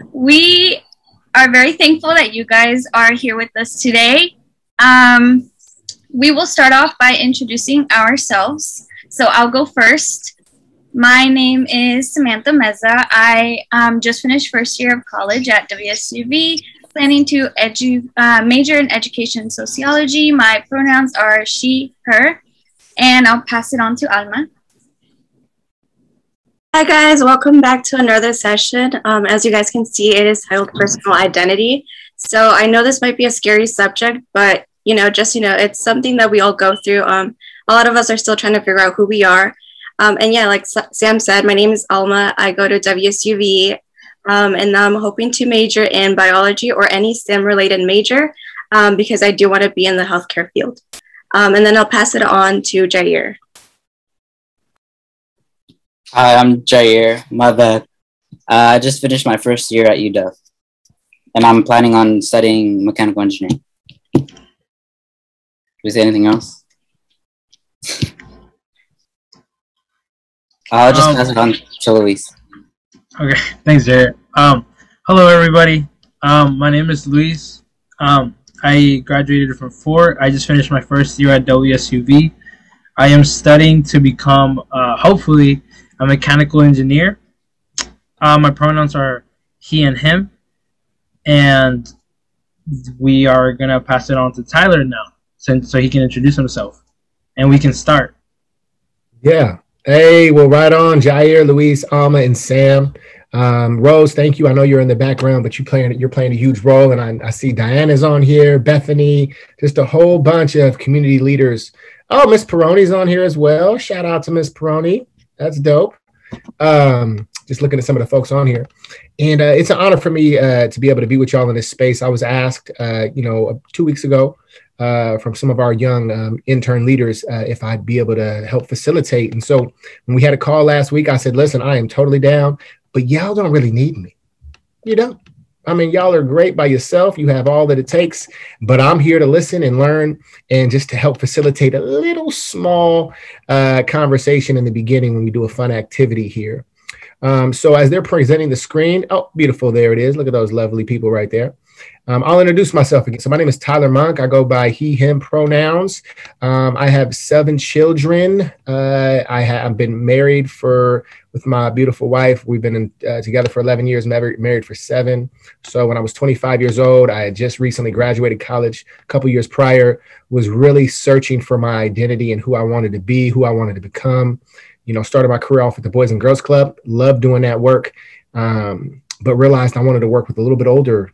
We are very thankful that you guys are here with us today. Um, we will start off by introducing ourselves. So I'll go first. My name is Samantha Meza. I just finished first year of college at WSUV, planning to major in education and sociology. My pronouns are she, her, and I'll pass it on to Alma. Hi guys, welcome back to another session. As you guys can see, it is titled Personal Identity. So I know this might be a scary subject, but it's something that we all go through. A lot of us are still trying to figure out who we are. And yeah, like Sam said, my name is Alma. I go to WSUV, and I'm hoping to major in biology or any STEM related major because I do want to be in the healthcare field. And then I'll pass it on to Jair. Hi, I'm Jair. My bad. I just finished my first year at UW, and I'm planning on studying mechanical engineering. Do we say anything else? I'll just pass it on to Luis. Okay, thanks, Jair. Hello, everybody. My name is Luis. I graduated from Fort. I just finished my first year at WSUV. I am studying to become, hopefully, a mechanical engineer. My pronouns are he and him, and we are gonna pass it on to Tyler now, so he can introduce himself, and we can start. Yeah. Hey, well, right on, Jair, Luis, Alma, and Sam. Rose, thank you. I know you're in the background, but you're playing a huge role, and I see Diana's on here, Bethany, just a whole bunch of community leaders. Oh, Miss Peroni's on here as well. Shout out to Miss Peroni. That's dope. Just looking at some of the folks on here. And it's an honor for me to be able to be with y'all in this space. I was asked, 2 weeks ago from some of our young intern leaders if I'd be able to help facilitate. And so when we had a call last week, I said, listen, I am totally down, but y'all don't really need me. You don't. I mean, y'all are great by yourself. You have all that it takes, but I'm here to listen and learn and just to help facilitate a little small conversation in the beginning when we do a fun activity here. So as they're presenting the screen, oh, beautiful, there it is. Look at those lovely people right there. I'll introduce myself again. So my name is Tyler Monk. I go by he, him pronouns. I have 7 children. I've been married with my beautiful wife. We've been together for 11 years, married for 7. So when I was 25 years old, I had just recently graduated college a couple years prior, was really searching for my identity and who I wanted to be, who I wanted to become. Started my career off at the Boys and Girls Club, loved doing that work, but realized I wanted to work with a little bit older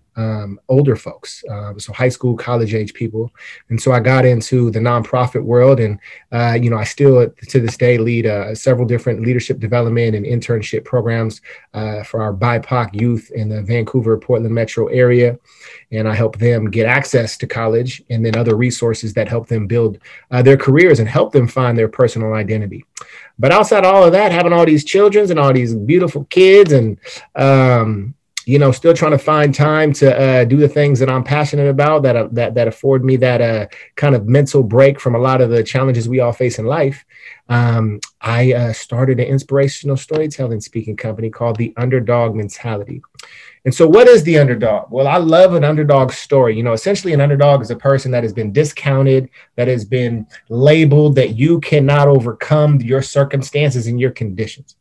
folks, so high school, college age people. And so I got into the nonprofit world, and I still to this day lead several different leadership development and internship programs for our BIPOC youth in the Vancouver, Portland metro area. And I help them get access to college and then other resources that help them build their careers and help them find their personal identity. But outside of all of that, having all these children and all these beautiful kids and still trying to find time to do the things that I'm passionate about that afford me that kind of mental break from a lot of the challenges we all face in life. I started an inspirational storytelling speaking company called The Underdog Mentality. And so what is the underdog? Well, I love an underdog story. Essentially an underdog is a person that has been discounted, that has been labeled, that you cannot overcome your circumstances and your conditions.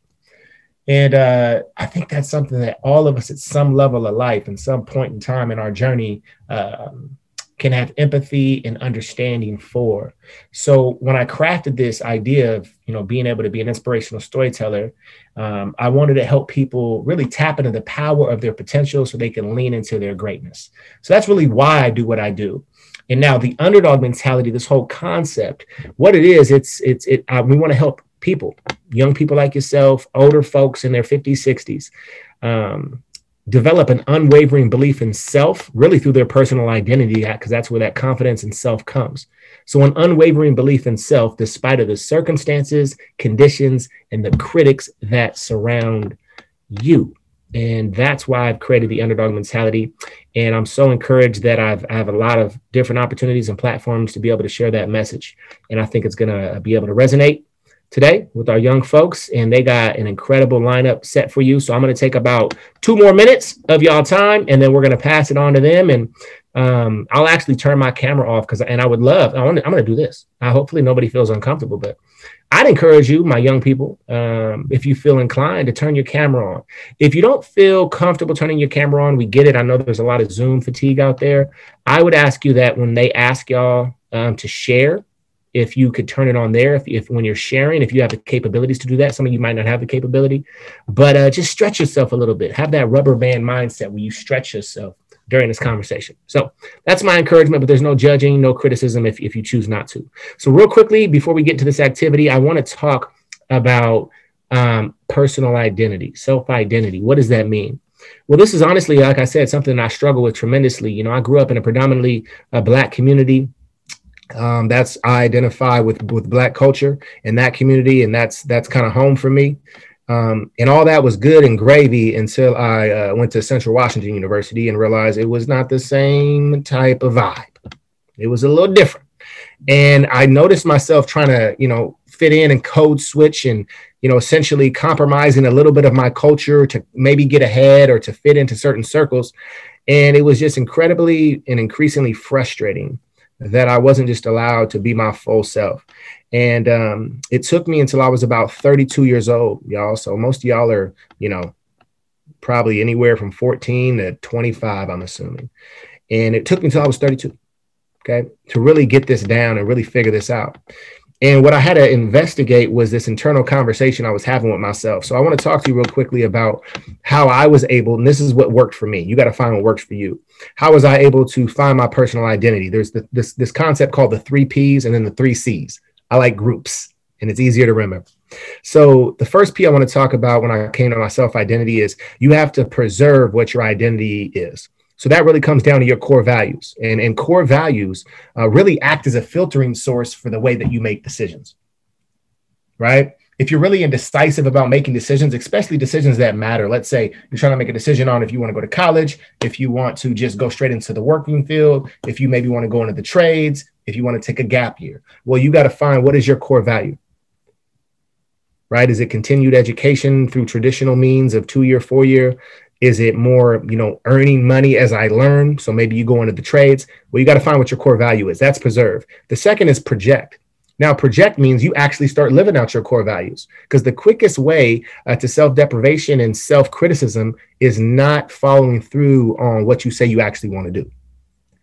And I think that's something that all of us at some level of life and some point in time in our journey can have empathy and understanding for. So when I crafted this idea of, being able to be an inspirational storyteller, I wanted to help people really tap into the power of their potential so they can lean into their greatness. So that's really why I do what I do. And now the underdog mentality, this whole concept, what it is, we want to help people, young people like yourself, older folks in their 50s, 60s, develop an unwavering belief in self, really through their personal identity, because that's where that confidence in self comes. So an unwavering belief in self, despite of the circumstances, conditions, and the critics that surround you. And that's why I've created the underdog mentality. And I'm so encouraged that I have a lot of different opportunities and platforms to be able to share that message. And I think it's going to be able to resonate today with our young folks, and they got an incredible lineup set for you. So I'm going to take about 2 more minutes of y'all time, and then we're going to pass it on to them. And I'll actually turn my camera off I would love, I'm going to do this. Hopefully nobody feels uncomfortable, but I'd encourage you, my young people, if you feel inclined to turn your camera on. If you don't feel comfortable turning your camera on, we get it. I know there's a lot of Zoom fatigue out there. I would ask you that when they ask y'all to share, if you could turn it on there, if when you're sharing, if you have the capabilities to do that. Some of you might not have the capability, but just stretch yourself a little bit. Have that rubber band mindset where you stretch yourself during this conversation. So that's my encouragement, but there's no judging, no criticism if you choose not to. So real quickly, before we get into this activity, I want to talk about personal identity, self-identity. What does that mean? Well, this is honestly, like I said, something I struggle with tremendously. You know, I grew up in a predominantly Black community. I identify with Black culture in that community, and that's kind of home for me. And all that was good and gravy until I went to Central Washington University and realized it was not the same type of vibe. It was a little different. And I noticed myself trying to, fit in and code switch and, essentially compromising a little bit of my culture to maybe get ahead or to fit into certain circles. And it was just incredibly and increasingly frustrating that I wasn't just allowed to be my full self. And it took me until I was about 32 years old, y'all. So most of y'all are, probably anywhere from 14 to 25, I'm assuming. And it took me until I was 32, okay, to really get this down and really figure this out. And what I had to investigate was this internal conversation I was having with myself. So I want to talk to you real quickly about how I was able, and this is what worked for me. You got to find what works for you. How was I able to find my personal identity? There's this concept called the 3 Ps and then the 3 Cs. I like groups, and it's easier to remember. So the first P I want to talk about when I came to my self-identity is you have to preserve what your identity is. So that really comes down to your core values. And core values really act as a filtering source for the way that you make decisions, right? If you're really indecisive about making decisions, especially decisions that matter, let's say you're trying to make a decision on if you want to go to college, if you want to just go straight into the working field, if you maybe want to go into the trades, if you want to take a gap year, well, you got to find what is your core value, right? Is it continued education through traditional means of 2-year, 4-year? Is it more, earning money as I learn? So maybe you go into the trades. Well, you got to find what your core value is. That's preserve. The second is project. Now, project means you actually start living out your core values, because the quickest way to self-deprivation and self-criticism is not following through on what you say you actually want to do.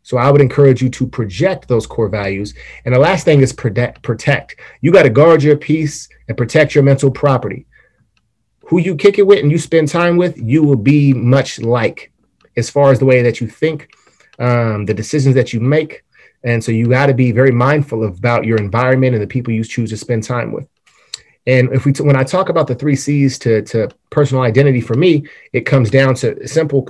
So I would encourage you to project those core values. And the last thing is protect. You got to guard your peace and protect your mental property. Who you kick it with and you spend time with, you will be much like, as far as the way that you think, the decisions that you make. And so you got to be very mindful about your environment and the people you choose to spend time with. And when I talk about the 3 C's to personal identity, for me, it comes down to simple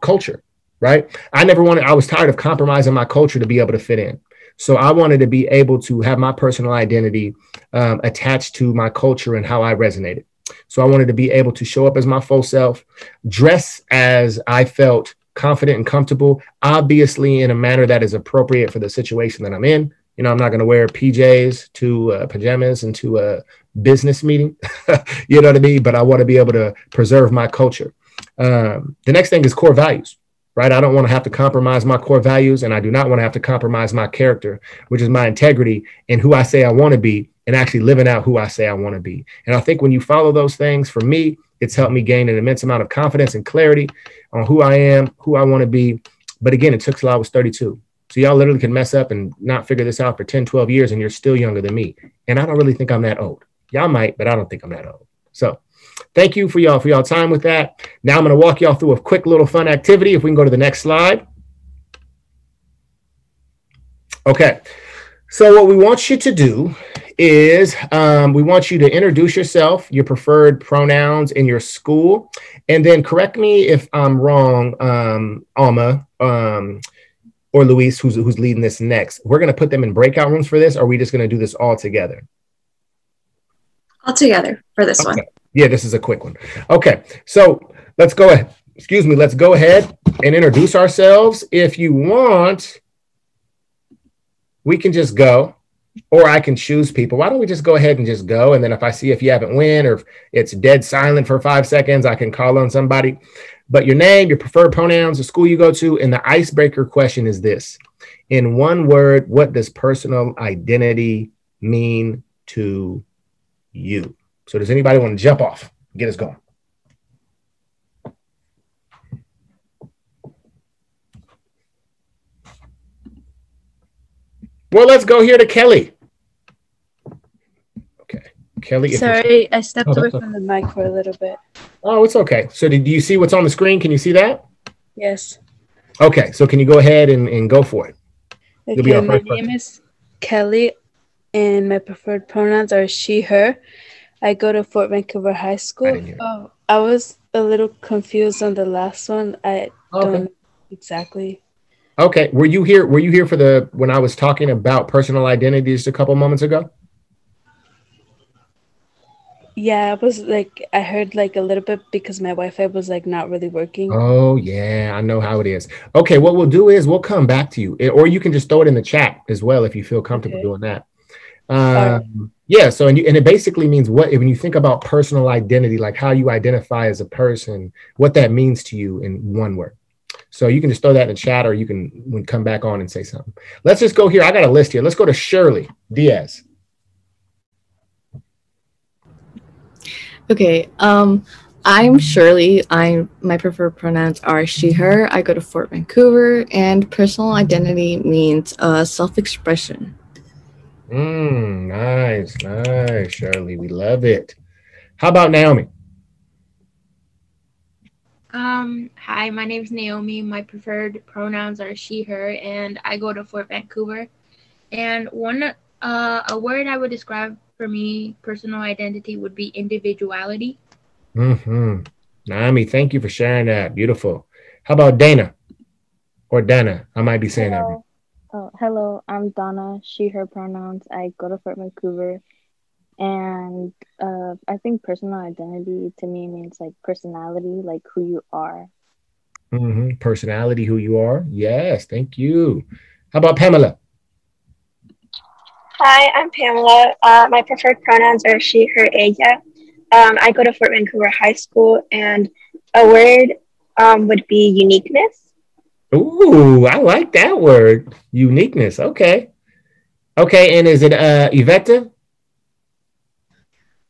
culture, right? I was tired of compromising my culture to be able to fit in. So I wanted to be able to have my personal identity attached to my culture and how I resonated. So I wanted to be able to show up as my full self, dress as I felt confident and comfortable, obviously in a manner that is appropriate for the situation that I'm in. I'm not going to wear PJs to pajamas into a business meeting, you know what I mean? But I want to be able to preserve my culture. The next thing is core values, right? I don't want to have to compromise my core values, and I do not want to have to compromise my character, which is my integrity and who I say I want to be, and actually living out who I say I want to be. And I think when you follow those things, for me, it's helped me gain an immense amount of confidence and clarity on who I am, who I want to be. But again, it took till I was 32. So y'all literally can mess up and not figure this out for 10, 12 years, and you're still younger than me. And I don't really think I'm that old. Y'all might, but I don't think I'm that old. So thank you for y'all time with that. Now I'm going to walk y'all through a quick little fun activity. If we can go to the next slide. Okay. So what we want you to do is we want you to introduce yourself, your preferred pronouns in your school, and then correct me if I'm wrong, Alma or Luis, who's leading this next. We're going to put them in breakout rooms for this, or are we just going to do this all together? All together for this one. Yeah, this is a quick one. Okay, so let's go ahead. Let's go ahead and introduce ourselves. If you want, we can just go. or I can choose people. Why don't we just go ahead and just go? And then if I see if you haven't win or if it's dead silent for 5 seconds, I can call on somebody. But your name, your preferred pronouns, the school you go to, and the icebreaker question is this. In one word, what does personal identity mean to you? So does anybody want to jump off? Get us going. Well, let's go here to Kelly. Okay, Kelly. Sorry, I stepped away from the mic for a little bit. Oh, it's okay. So do you see what's on the screen? Can you see that? Yes. Okay, so can you go ahead and go for it? Okay, my name is Kelly, and my preferred pronouns are she, her. I go to Fort Vancouver High School. Oh, I was a little confused on the last one. I don't know exactly. Okay, were you here for when I was talking about personal identities a couple moments ago? Yeah, I heard like a little bit because my Wi-Fi was like not really working. Oh yeah, I know how it is. Okay, what we'll do is we'll come back to you, or you can just throw it in the chat as well if you feel comfortable doing that. Yeah, so and it basically means when you think about personal identity, like how you identify as a person, what that means to you in one word. So you can just throw that in the chat, or you can come back on and say something. Let's just go here. I got a list here. Let's go to Shirley Diaz. Okay, I'm Shirley. My preferred pronouns are she, her. I go to Fort Vancouver, and personal identity means self-expression. Nice, Shirley. We love it. How about Naomi? Hi, my name is Naomi. My preferred pronouns are she, her, and I go to Fort Vancouver. And a word I would describe for me, personal identity, would be individuality. Naomi, thank you for sharing that. Beautiful. How about Dana? Or Dana? I might be saying that wrong. Hello, I'm Donna. She, her pronouns. I go to Fort Vancouver. And I think personal identity to me means like personality, like who you are. Personality, who you are. Yes, thank you. How about Pamela? Hi, I'm Pamela. My preferred pronouns are she, her, ella. I go to Fort Vancouver High School, and a word would be uniqueness. Ooh, I like that word. Uniqueness. Okay. Okay, and is it Yvette?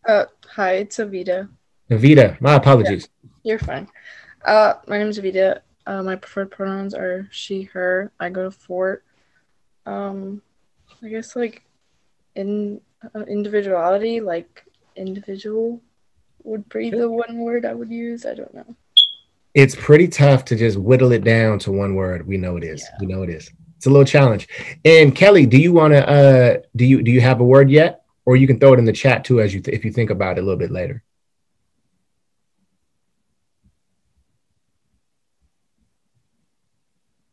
Hi, it's Avita. Avita, my apologies. Yeah, you're fine. My name is Avita. My preferred pronouns are she, her. I go to Fort. I guess like in individuality, like individual would be the one word I would use. I don't know. It's pretty tough to just whittle it down to one word. We know it is. Yeah. We know it is. It's a little challenge. And Kelly, do you want to? Do you have a word yet, or you can throw it in the chat too as if you think about it a little bit later.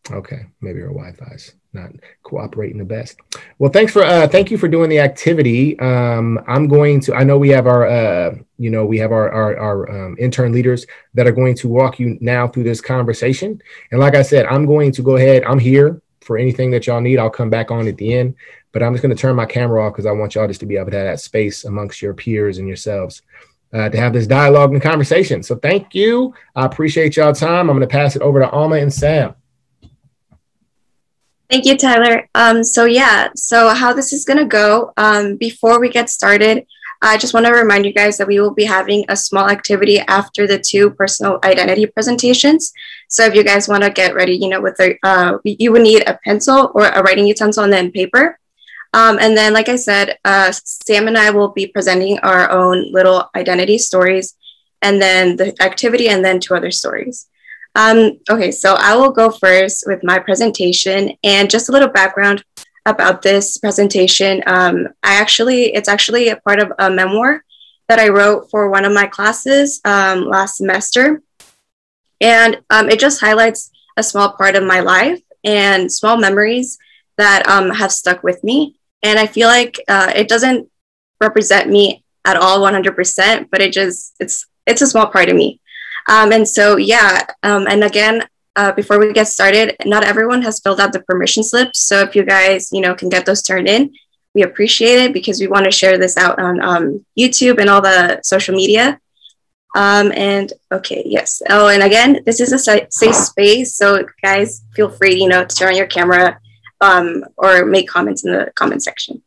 Okay, maybe our Wi-Fi's not cooperating the best. Well, thank you for doing the activity. I'm going to. I know we have our intern leaders that are going to walk you now through this conversation. And like I said, I'm going to go ahead. I'm here for anything that y'all need. I'll come back on at the end, but I'm just going to turn my camera off because I want y'all just to be able to have that space amongst your peers and yourselves to have this dialogue and conversation. So thank you. I appreciate y'all time. I'm going to pass it over to Alma and Sam. Thank you, Tyler. So how this is going to go, before we get started, I just want to remind you guys that we will be having a small activity after the 2 personal identity presentations. So if you guys want to get ready, you would need a pencil or a writing utensil and then paper. And then, like I said, Sam and I will be presenting our own little identity stories, and then the activity, and then 2 other stories. Okay, so I will go first with my presentation, and just a little background about this presentation. It's actually a part of a memoir that I wrote for one of my classes last semester. And it just highlights a small part of my life and small memories that have stuck with me. And I feel like it doesn't represent me at all 100%, but it's a small part of me. And again, before we get started, not everyone has filled out the permission slips. So if you guys, can get those turned in, We appreciate it because we want to share this out on YouTube and all the social media. And okay, yes. Oh, and again, this is a safe space, so guys, feel free, to turn on your camera or make comments in the comment section.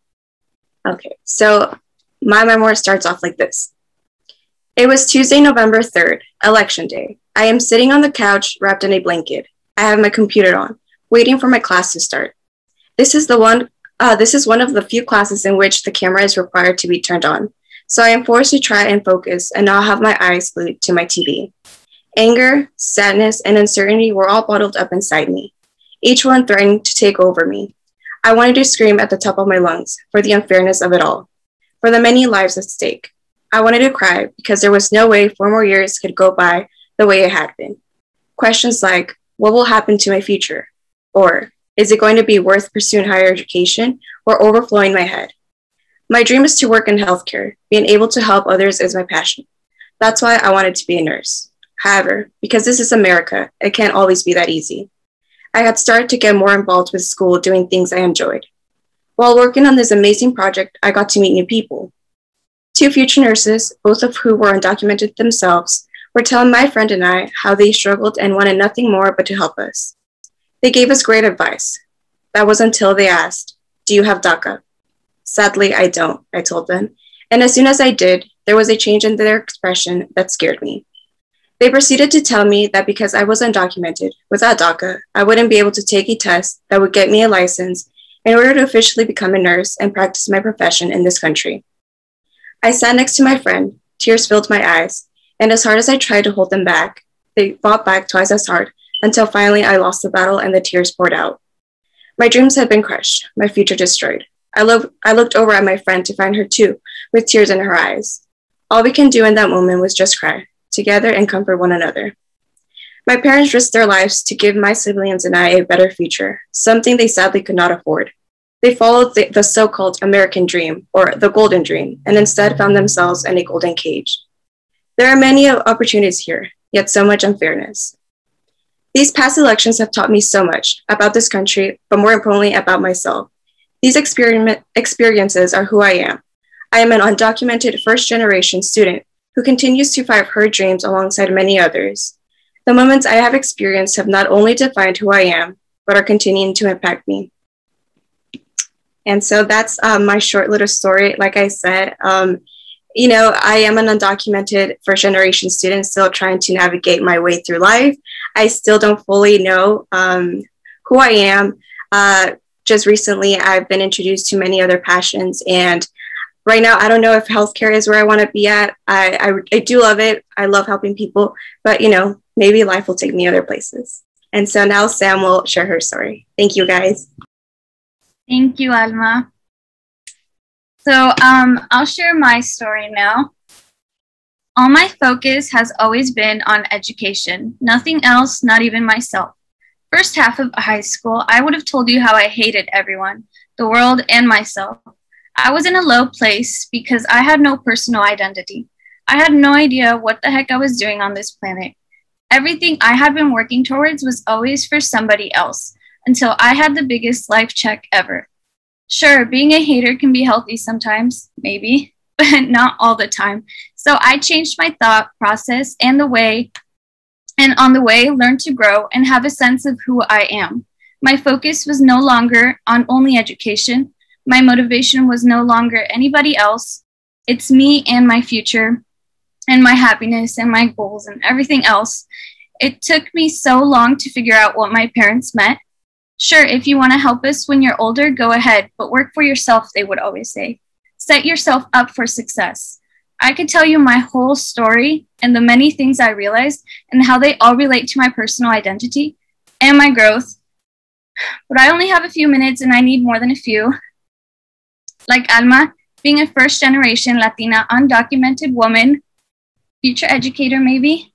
Okay, so my memoir starts off like this. It was Tuesday, November 3rd, election day. I am sitting on the couch wrapped in a blanket. I have my computer on, waiting for my class to start. This is one of the few classes in which the camera is required to be turned on. So I am forced to try and focus and not have my eyes glued to my TV. Anger, sadness, and uncertainty were all bottled up inside me, each one threatening to take over me. I wanted to scream at the top of my lungs for the unfairness of it all, for the many lives at stake. I wanted to cry because there was no way 4 more years could go by the way it had been. Questions like, what will happen to my future? Or, is it going to be worth pursuing higher education, or overflowing my head? My dream is to work in healthcare. Being able to help others is my passion. That's why I wanted to be a nurse. However, because this is America, it can't always be that easy. I had started to get more involved with school doing things I enjoyed. While working on this amazing project, I got to meet new people. 2 future nurses, both of who were undocumented themselves, were telling my friend and I how they struggled and wanted nothing more but to help us. They gave us great advice. That was until they asked, do you have DACA? Sadly, I don't, I told them. And as soon as I did, there was a change in their expression that scared me. They proceeded to tell me that because I was undocumented, without DACA, I wouldn't be able to take a test that would get me a license in order to officially become a nurse and practice my profession in this country. I sat next to my friend, tears filled my eyes, and as hard as I tried to hold them back, they fought back twice as hard until finally I lost the battle and the tears poured out. My dreams had been crushed, my future destroyed. I looked over at my friend to find her too, with tears in her eyes. All we can do in that moment was just cry, together and comfort one another. My parents risked their lives to give my siblings and I a better future, something they sadly could not afford. They followed the so-called American dream, or the golden dream, and instead found themselves in a golden cage. There are many opportunities here, yet so much unfairness. These past elections have taught me so much about this country, but more importantly about myself. These experiences are who I am. I am an undocumented first-generation student who continues to fight her dreams alongside many others. The moments I have experienced have not only defined who I am, but are continuing to impact me. And so that's my short little story. Like I said, I am an undocumented first-generation student still trying to navigate my way through life. I still don't fully know who I am. Just recently, I've been introduced to many other passions, and right now, I don't know if healthcare is where I want to be at. I do love it. I love helping people, but maybe life will take me other places. And so now Sam will share her story. Thank you, guys. Thank you, Alma. So I'll share my story now. All my focus has always been on education, nothing else, not even myself. First half of high school, I would have told you how I hated everyone, the world, and myself. I was in a low place because I had no personal identity. I had no idea what the heck I was doing on this planet. Everything I had been working towards was always for somebody else, until I had the biggest life check ever. Sure, being a hater can be healthy sometimes, maybe, but not all the time. So I changed my thought process and on the way, learned to grow and have a sense of who I am. My focus was no longer on only education. My motivation was no longer anybody else. It's me and my future and my happiness and my goals and everything else. It took me so long to figure out what my parents meant. Sure, if you want to help us when you're older, go ahead, but work for yourself, they would always say. Set yourself up for success. I could tell you my whole story and the many things I realized and how they all relate to my personal identity and my growth, but I only have a few minutes and I need more than a few. Like Alma, being a first-generation Latina undocumented woman, future educator maybe,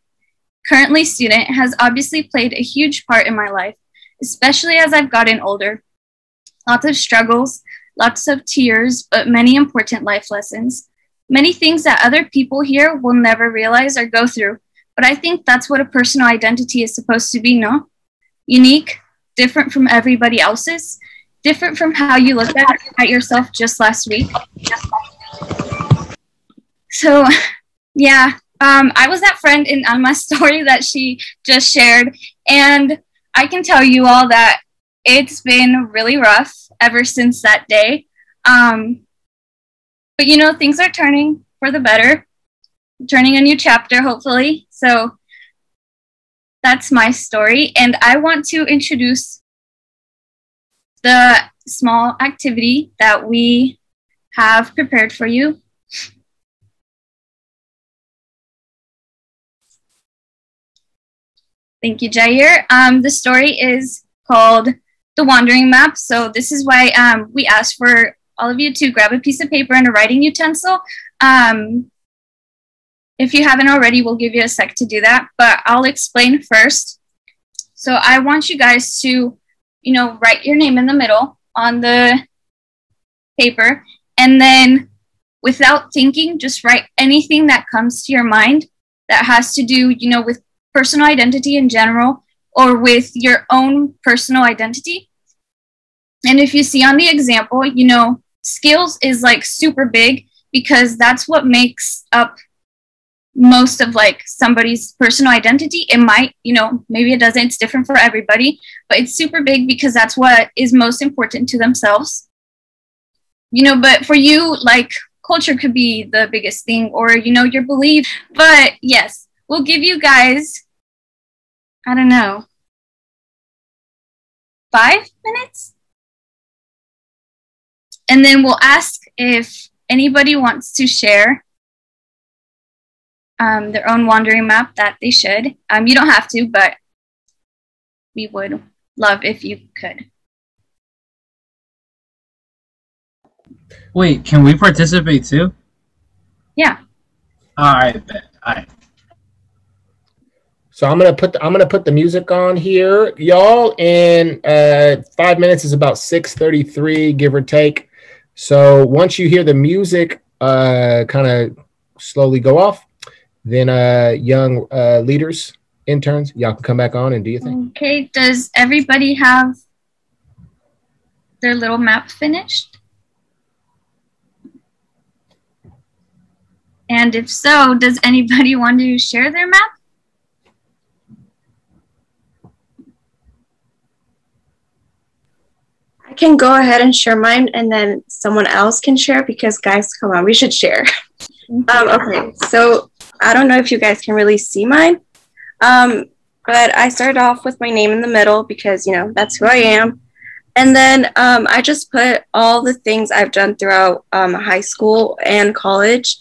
currently student, has obviously played a huge part in my life, especially as I've gotten older. Lots of struggles, lots of tears, but many important life lessons. Many things that other people here will never realize or go through, but I think that's what a personal identity is supposed to be, no? Unique, different from everybody else's, different from how you looked at yourself just last week. So, yeah, I was that friend in Alma's story that she just shared, and I can tell you all that it's been really rough ever since that day. But, you know, things are turning for the better, turning a new chapter, hopefully. So that's my story, and I want to introduce the small activity that we have prepared for you. Thank you, Jair. The story is called The Wandering Map. So this is why we asked for all of you to grab a piece of paper and a writing utensil. If you haven't already, we'll give you a sec to do that, but I'll explain first. So I want you guys to, you know, write your name in the middle on the paper, and then without thinking, just write anything that comes to your mind that has to do, you know, with personal identity in general or with your own personal identity. And if you see on the example, you know, skills is like super big because that's what makes up most of like somebody's personal identity. It might, you know, maybe it doesn't, it's different for everybody, but it's super big because that's what is most important to themselves. You know, but for you, like culture could be the biggest thing, or, you know, your belief. But yes, we'll give you guys, I don't know, 5 minutes? And then we'll ask if anybody wants to share their own wandering map, that they should. You don't have to, but we would love if you could. Wait, can we participate too? Yeah. All right, bet. All right. So I'm gonna put the music on here, y'all. And 5 minutes is about 6:33, give or take. So once you hear the music kind of slowly go off, then young leaders, interns, y'all can come back on and do your thing. Okay, does everybody have their little map finished? And if so, does anybody want to share their map? I can go ahead and share mine, and then someone else can share, because guys, come on, we should share. Okay, so I don't know if you guys can really see mine, but I started off with my name in the middle because, you know, that's who I am. And then I just put all the things I've done throughout high school and college.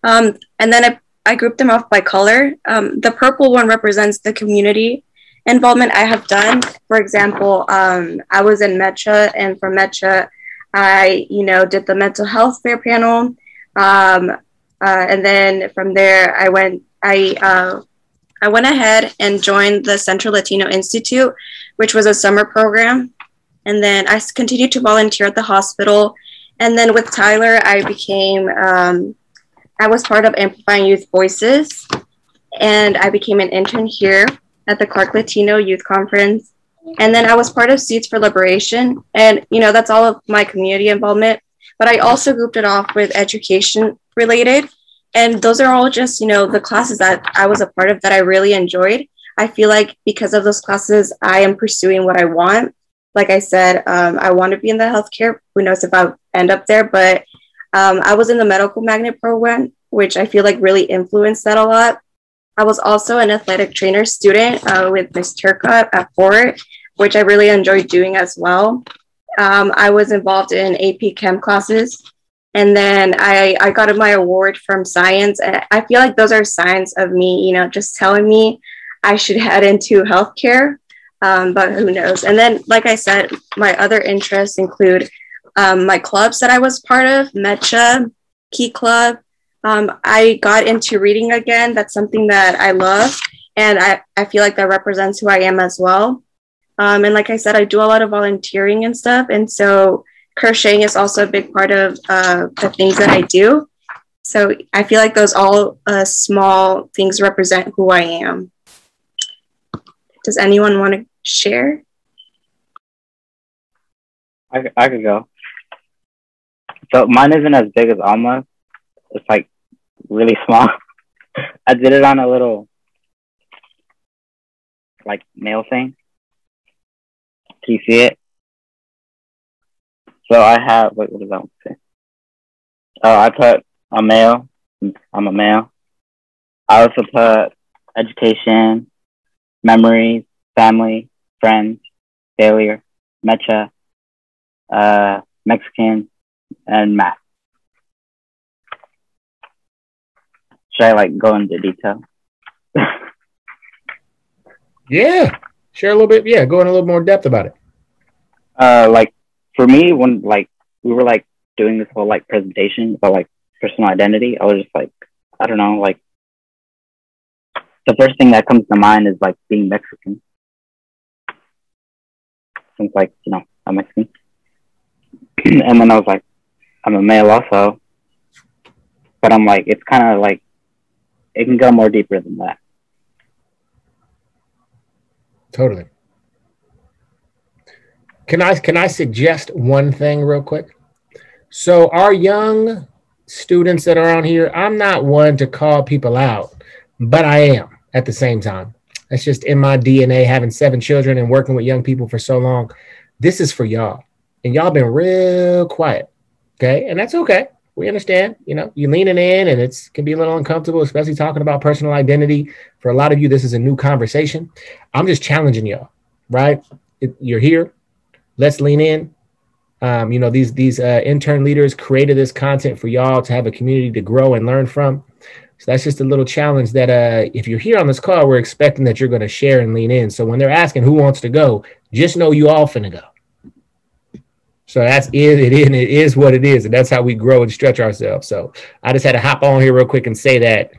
And then I grouped them off by color. The purple one represents the community involvement I have done. For example, I was in METCHA, and for METCHA, I, you know, did the mental health fair panel. And then from there, I went ahead and joined the Central Latino Institute, which was a summer program. And then I continued to volunteer at the hospital. And then with Tyler, I became, I was part of Amplifying Youth Voices, and I became an intern here at the Clark Latino Youth Conference. And then I was part of Seeds for Liberation. And, you know, that's all of my community involvement. But I also grouped it off with education related. And those are all just, you know, the classes that I was a part of that I really enjoyed. I feel like because of those classes, I am pursuing what I want. Like I said, I want to be in the healthcare. Who knows if I'll end up there, but I was in the medical magnet program, which I feel like really influenced that a lot. I was also an athletic trainer student with Miss Turcotte at Fort, which I really enjoyed doing as well. I was involved in AP Chem classes, and then I got my award from science. And I feel like those are signs of me, you know, just telling me I should head into healthcare, but who knows? And then, like I said, my other interests include my clubs that I was part of, METCHA, Key Club. I got into reading again. That's something that I love, and I feel like that represents who I am as well. And like I said, I do a lot of volunteering and stuff, and so crocheting is also a big part of the things that I do. So I feel like those all small things represent who I am. Does anyone want to share? I could go. So mine isn't as big as Alma's. It's like really small. I did it on a little like nail thing. Can you see it? So I have, wait, what does that one say? Oh, I put a male. I'm a male. I also put education, memories, family, friends, failure, mecha, Mexican, and math. Should I like go into detail? Yeah. Share a little bit. Yeah, go in a little more depth about it. Like for me, when like we were like doing this whole like presentation about like personal identity, I was just like, I don't know, like the first thing that comes to mind is like being Mexican. Since like, you know, I'm Mexican. And then I was like, I'm a male also. But I'm like, it's kind of like, it can go more deeper than that. Totally. Can I suggest one thing real quick? So our young students that are on here, I'm not one to call people out, but I am at the same time. That's just in my DNA, having 7 children and working with young people for so long. This is for y'all. And y'all been real quiet. Okay. And that's okay. We understand, you know, you're leaning in and it can be a little uncomfortable, especially talking about personal identity. For a lot of you, this is a new conversation. I'm just challenging y'all, right? You're here. Let's lean in. You know, these intern leaders created this content for y'all to have a community to grow and learn from. So that's just a little challenge that if you're here on this call, we're expecting that you're going to share and lean in. So when they're asking who wants to go, just know you all finna go. So it is what it is. And that's how we grow and stretch ourselves. So I just had to hop on here real quick and say that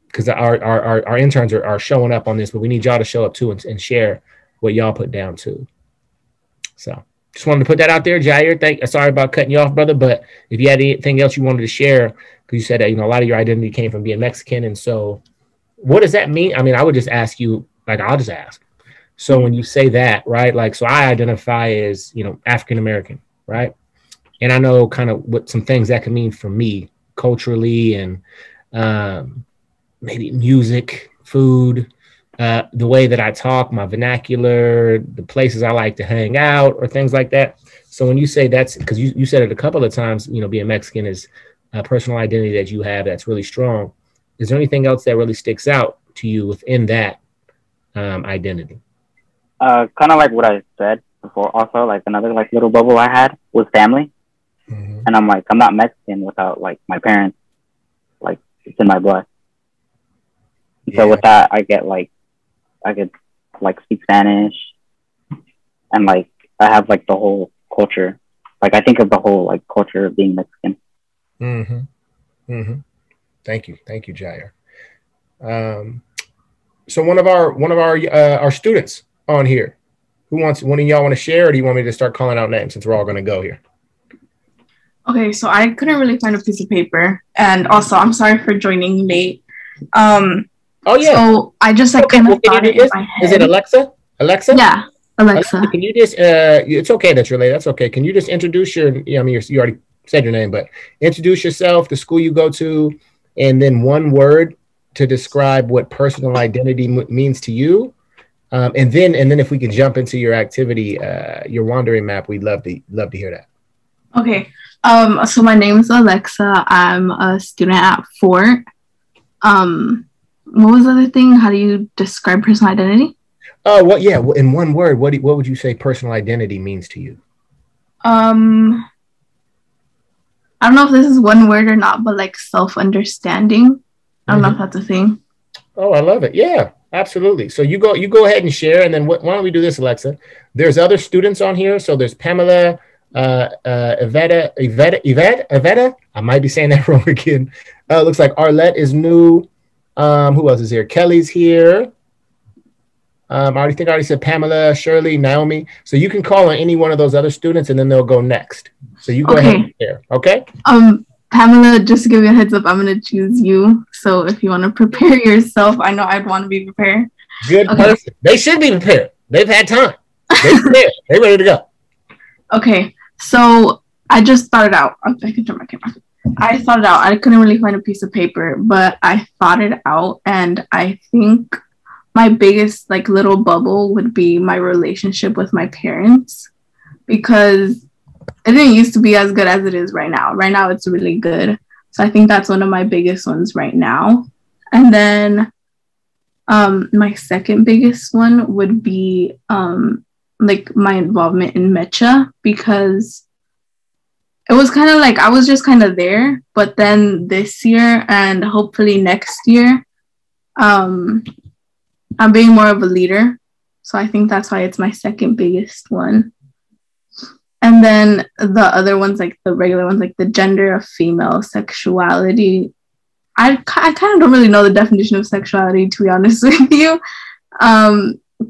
because our interns are showing up on this, but we need y'all to show up too and share what y'all put down too. So just wanted to put that out there. Jair, sorry about cutting you off, brother. But if you had anything else you wanted to share, because you said that, you know, a lot of your identity came from being Mexican. And so what does that mean? I mean, I would just ask you, like, I'll just ask. So when you say that, right, like, so I identify as, you know, African-American, right? And I know kind of what some things that can mean for me culturally and maybe music, food, the way that I talk, my vernacular, the places I like to hang out or things like that. So when you say that's, because you said it a couple of times, you know, being Mexican is a personal identity that you have that's really strong. Is there anything else that really sticks out to you within that identity? Kind of like what I said before. Also, like another like little bubble I had was family, and I'm like, I'm not Mexican without like my parents. Like it's in my blood. Yeah. So with that, I could like speak Spanish, and like I have like the whole culture. Like I think of the whole like culture of being Mexican. Thank you, Jair. So one of our students on here, one of y'all want to share, or do you want me to start calling out names since we're all going to go here? Okay, so I couldn't really find a piece of paper, and also I'm sorry for joining late. Oh yeah. So I just like kind of thought it in my head. Is it Alexa? Yeah, Alexa. Can you just? It's okay that you're late. That's okay. Can you just introduce your? I mean, you already said your name, but introduce yourself, the school you go to, and then one word to describe what personal identity means to you. And then if we can jump into your activity, your wandering map, we'd love to hear that. Okay. So my name is Alexa. I'm a student at Fort. What was the other thing? How do you describe personal identity? Well, yeah. In one word, what would you say personal identity means to you? I don't know if this is one word or not, but like self-understanding. I don't know if that's a thing. Oh, I love it. Yeah. Absolutely. So you go ahead and share, and then why don't we do this, Alexa? There's other students on here. So there's Pamela, Iveta. I might be saying that wrong again. Looks like Arlette is new. Who else is here? Kelly's here. I already said Pamela, Shirley, Naomi. So you can call on any one of those other students, and then they'll go next. So you go ahead and share. Okay. Pamela, just to give you a heads up, I'm going to choose you. So if you want to prepare yourself, I know I'd want to be prepared. Good person. They should be prepared. They've had time. They're prepared. They're ready to go. Okay, so I just thought it out. I can turn my camera. I thought it out. I couldn't really find a piece of paper, but I thought it out, and I think my biggest like little bubble would be my relationship with my parents, because it didn't used to be as good as it is right now. Right now it's really good. So I think that's one of my biggest ones right now. And then my second biggest one would be like my involvement in Mecha, because it was kind of like I was just kind of there, but then this year and hopefully next year, I'm being more of a leader. So I think that's why it's my second biggest one. And then the other ones, like the regular ones, like the gender of female, sexuality. I kind of don't really know the definition of sexuality, to be honest with you.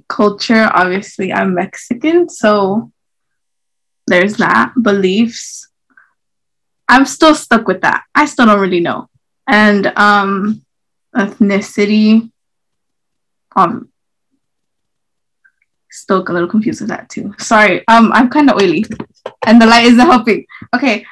Culture, obviously, I'm Mexican, so there's that. Beliefs, I'm still stuck with that. I still don't really know. And ethnicity, still a little confused with that too. Sorry, I'm kind of oily, and the light isn't helping. Okay,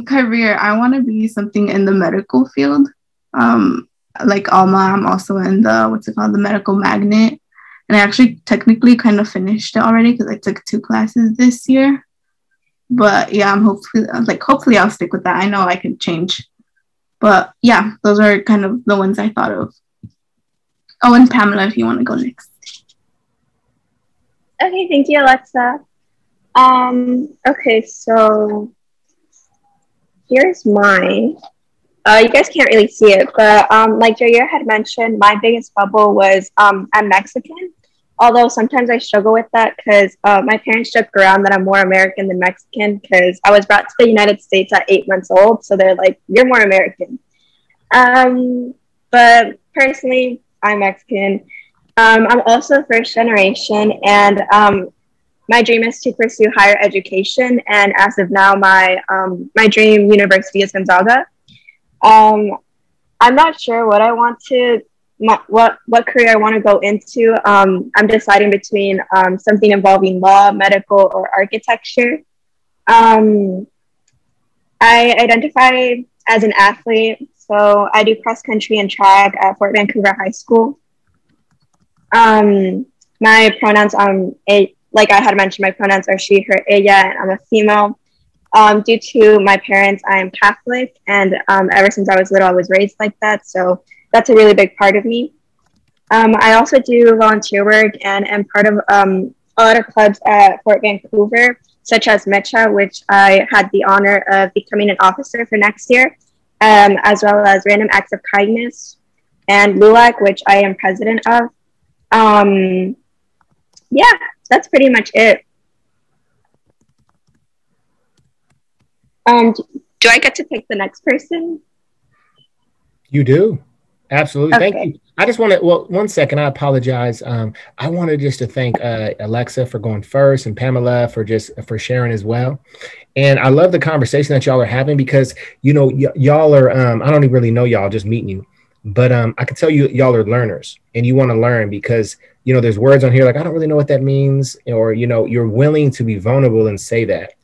career. I want to be something in the medical field. Like Alma, I'm also in the medical magnet, and I actually technically kind of finished it already because I took 2 classes this year. But yeah, I'm hopefully I'll stick with that. I know I can change, but yeah, those are kind of the ones I thought of. Oh, and Pamela, if you want to go next. Okay, thank you, Alexa. Okay, so here's mine. You guys can't really see it, but like Jair had mentioned, my biggest bubble was I'm Mexican. Although sometimes I struggle with that because my parents joke around that I'm more American than Mexican because I was brought to the United States at 8 months old. So they're like, you're more American. But personally, I'm Mexican. I'm also first generation, and my dream is to pursue higher education. And as of now, my dream university is Gonzaga. I'm not sure what I want to what career I want to go into. I'm deciding between something involving law, medical, or architecture. I identify as an athlete, so I do cross country and track at Fort Vancouver High School. My pronouns, like I had mentioned, my pronouns are she, her, ella, and I'm a female. Due to my parents, I am Catholic, and ever since I was little, I was raised like that. So that's a really big part of me. I also do volunteer work and am part of a lot of clubs at Fort Vancouver, such as Mecha, which I had the honor of becoming an officer for next year, as well as Random Acts of Kindness and LULAC, which I am president of. Yeah, that's pretty much it. Do I get to pick the next person? You do. Absolutely. Okay. Thank you. I just want to, well, 1 second, I apologize. I wanted just to thank Alexa for going first and Pamela for sharing as well. And I love the conversation that y'all are having because, you know, y'all are, I don't even really know y'all, just meeting you. But I can tell you, y'all are learners and you want to learn because, you know, there's words on here like, I don't really know what that means. Or, you know, you're willing to be vulnerable and say that.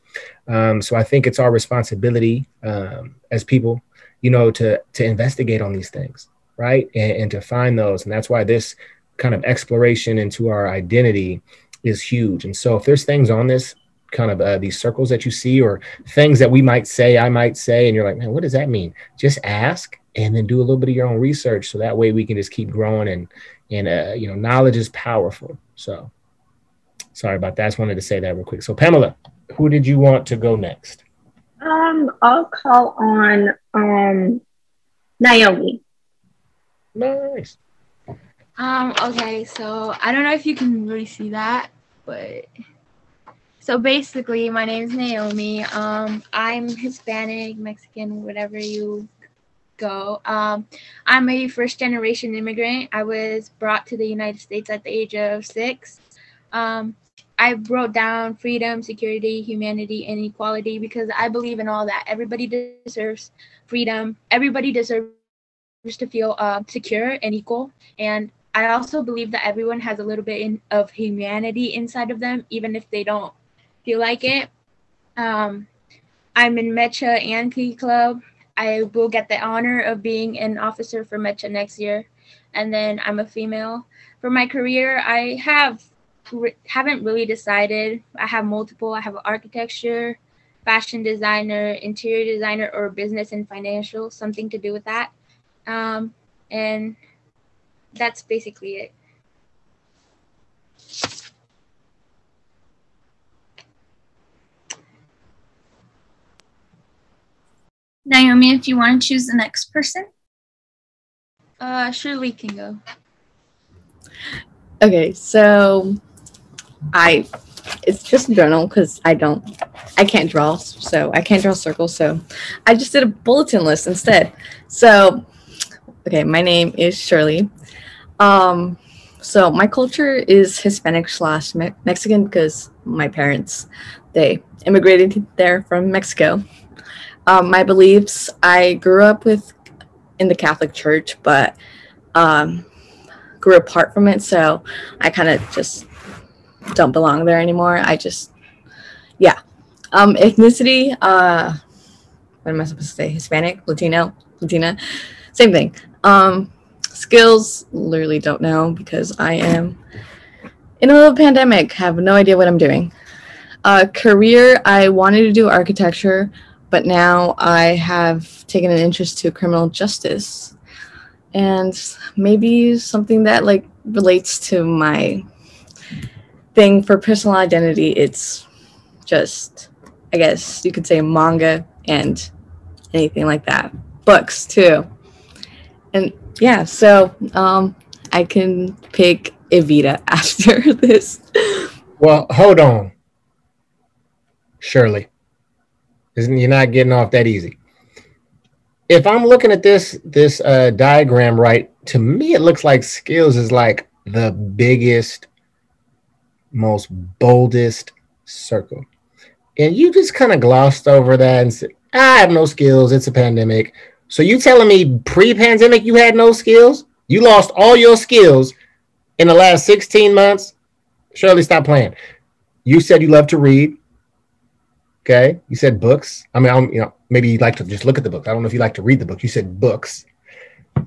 So I think it's our responsibility as people, you know, to investigate on these things, right? And to find those. And that's why this kind of exploration into our identity is huge. And so if there's things on this kind of these circles that you see or things that we might say, I might say, and you're like, man, what does that mean? Just ask and then do a little bit of your own research. So that way we can just keep growing and you know, knowledge is powerful. So sorry about that. I just wanted to say that real quick. So Pamela, who did you want to go next? I'll call on Naomi. Nice. Okay, so I don't know if you can really see that, but so basically my name is Naomi. I'm Hispanic, Mexican, whatever you go. I'm a first generation immigrant. I was brought to the United States at the age of 6. I wrote down freedom, security, humanity, and equality because I believe in all that. Everybody deserves freedom. Everybody deserves to feel secure and equal. And I also believe that everyone has a little bit of humanity inside of them, even if they don't feel like it. I'm in Mecha and Key Club. I will get the honor of being an officer for Mecha next year. And then I'm a female. For my career, I haven't really decided. I have multiple. I have architecture, fashion designer, interior designer, or business and financial, something to do with that. And that's basically it. Naomi, if you want to choose the next person. Shirley can go. Okay, so it's just a journal because I can't draw, so I can't draw circles, so I just did a bulletin list instead. So, okay, my name is Shirley. So my culture is Hispanic / Mexican because my parents, they immigrated there from Mexico. My beliefs, I grew up in the Catholic Church, but grew apart from it, so I kind of just don't belong there anymore. Ethnicity, what am I supposed to say? Hispanic, Latino, Latina, same thing. Skills, literally don't know because I am in a little pandemic, have no idea what I'm doing. Career, I wanted to do architecture, but now I have taken an interest to criminal justice and maybe something that like relates to my thing for personal identity. It's just, I guess you could say, manga and anything like that. Books too. And yeah, so I can pick Evita after this. Well, hold on, Shirley. You're not getting off that easy. If I'm looking at this diagram right, to me it looks like skills is like the biggest, most boldest circle. And you just kind of glossed over that and said, I have no skills. It's a pandemic. So you telling me pre-pandemic you had no skills? You lost all your skills in the last 16 months? Shirley, stop playing. You said you love to read. Okay. You said books. I mean, maybe you like to just look at the book. I don't know if you like to read the book. You said books.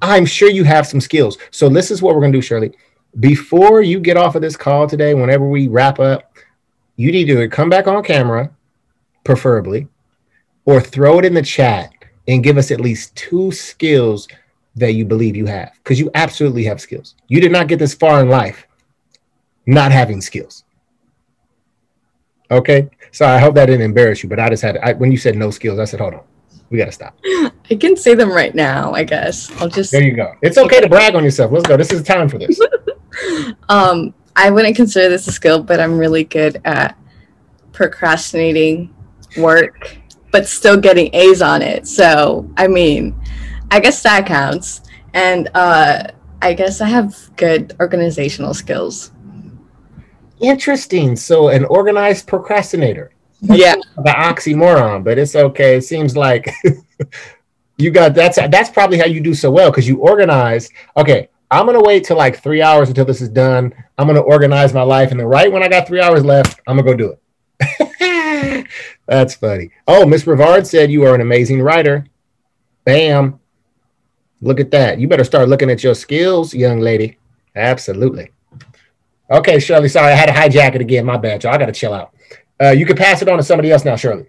I'm sure you have some skills. So this is what we're going to do, Shirley. Before you get off of this call today, whenever we wrap up, you need to come back on camera, preferably, or throw it in the chat and give us at least 2 skills that you believe you have, because you absolutely have skills. You did not get this far in life not having skills. Okay? So I hope that didn't embarrass you, but I just when you said no skills, I said, hold on, we got to stop. I can say them right now, I guess. There you go. It's okay to brag on yourself. Let's go. This is the time for this. I wouldn't consider this a skill, but I'm really good at procrastinating work, but still getting A's on it. So, I mean, I guess that counts. And I guess I have good organizational skills. Interesting. So an organized procrastinator. Yeah. The oxymoron, but it's okay. It seems like you got that's probably how you do so well, because you organize. Okay, I'm gonna wait till like 3 hours until this is done. I'm gonna organize my life, and then right when I got 3 hours left, I'm gonna go do it. That's funny. Oh, Miss Rivard said you are an amazing writer. Bam. Look at that. You better start looking at your skills, young lady. Absolutely. Okay, Shirley, sorry, I had to hijack it again. My bad, y'all. I gotta chill out. You can pass it on to somebody else now, Shirley.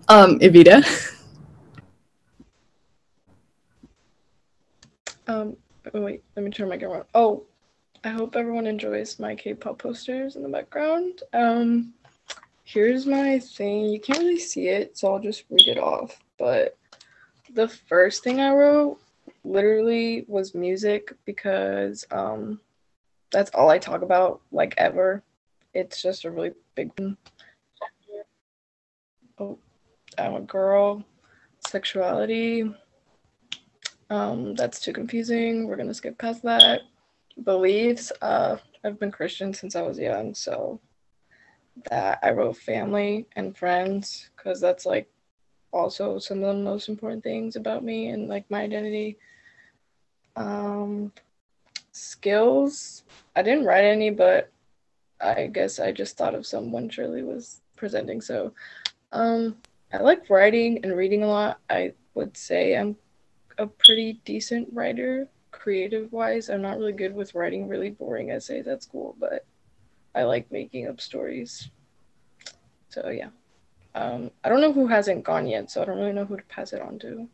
Evita. Wait, let me turn my camera on. Oh, I hope everyone enjoys my K-pop posters in the background. Here's my thing. You can't really see it, so I'll just read it off. But the first thing I wrote literally was music, because that's all I talk about, like, ever. It's just a really big one. Oh, I'm a girl. Sexuality. That's too confusing. We're gonna skip past that. Beliefs. I've been Christian since I was young, so that I wrote family and friends, because that's like also some of the most important things about me and like my identity. Skills. I didn't write any, but I guess I just thought of some when Shirley was presenting. So I like writing and reading a lot. I would say I'm a pretty decent writer, creative-wise. I'm not really good with writing really boring essays at school, but I like making up stories. So yeah. I don't know who hasn't gone yet, so I don't really know who to pass it on to.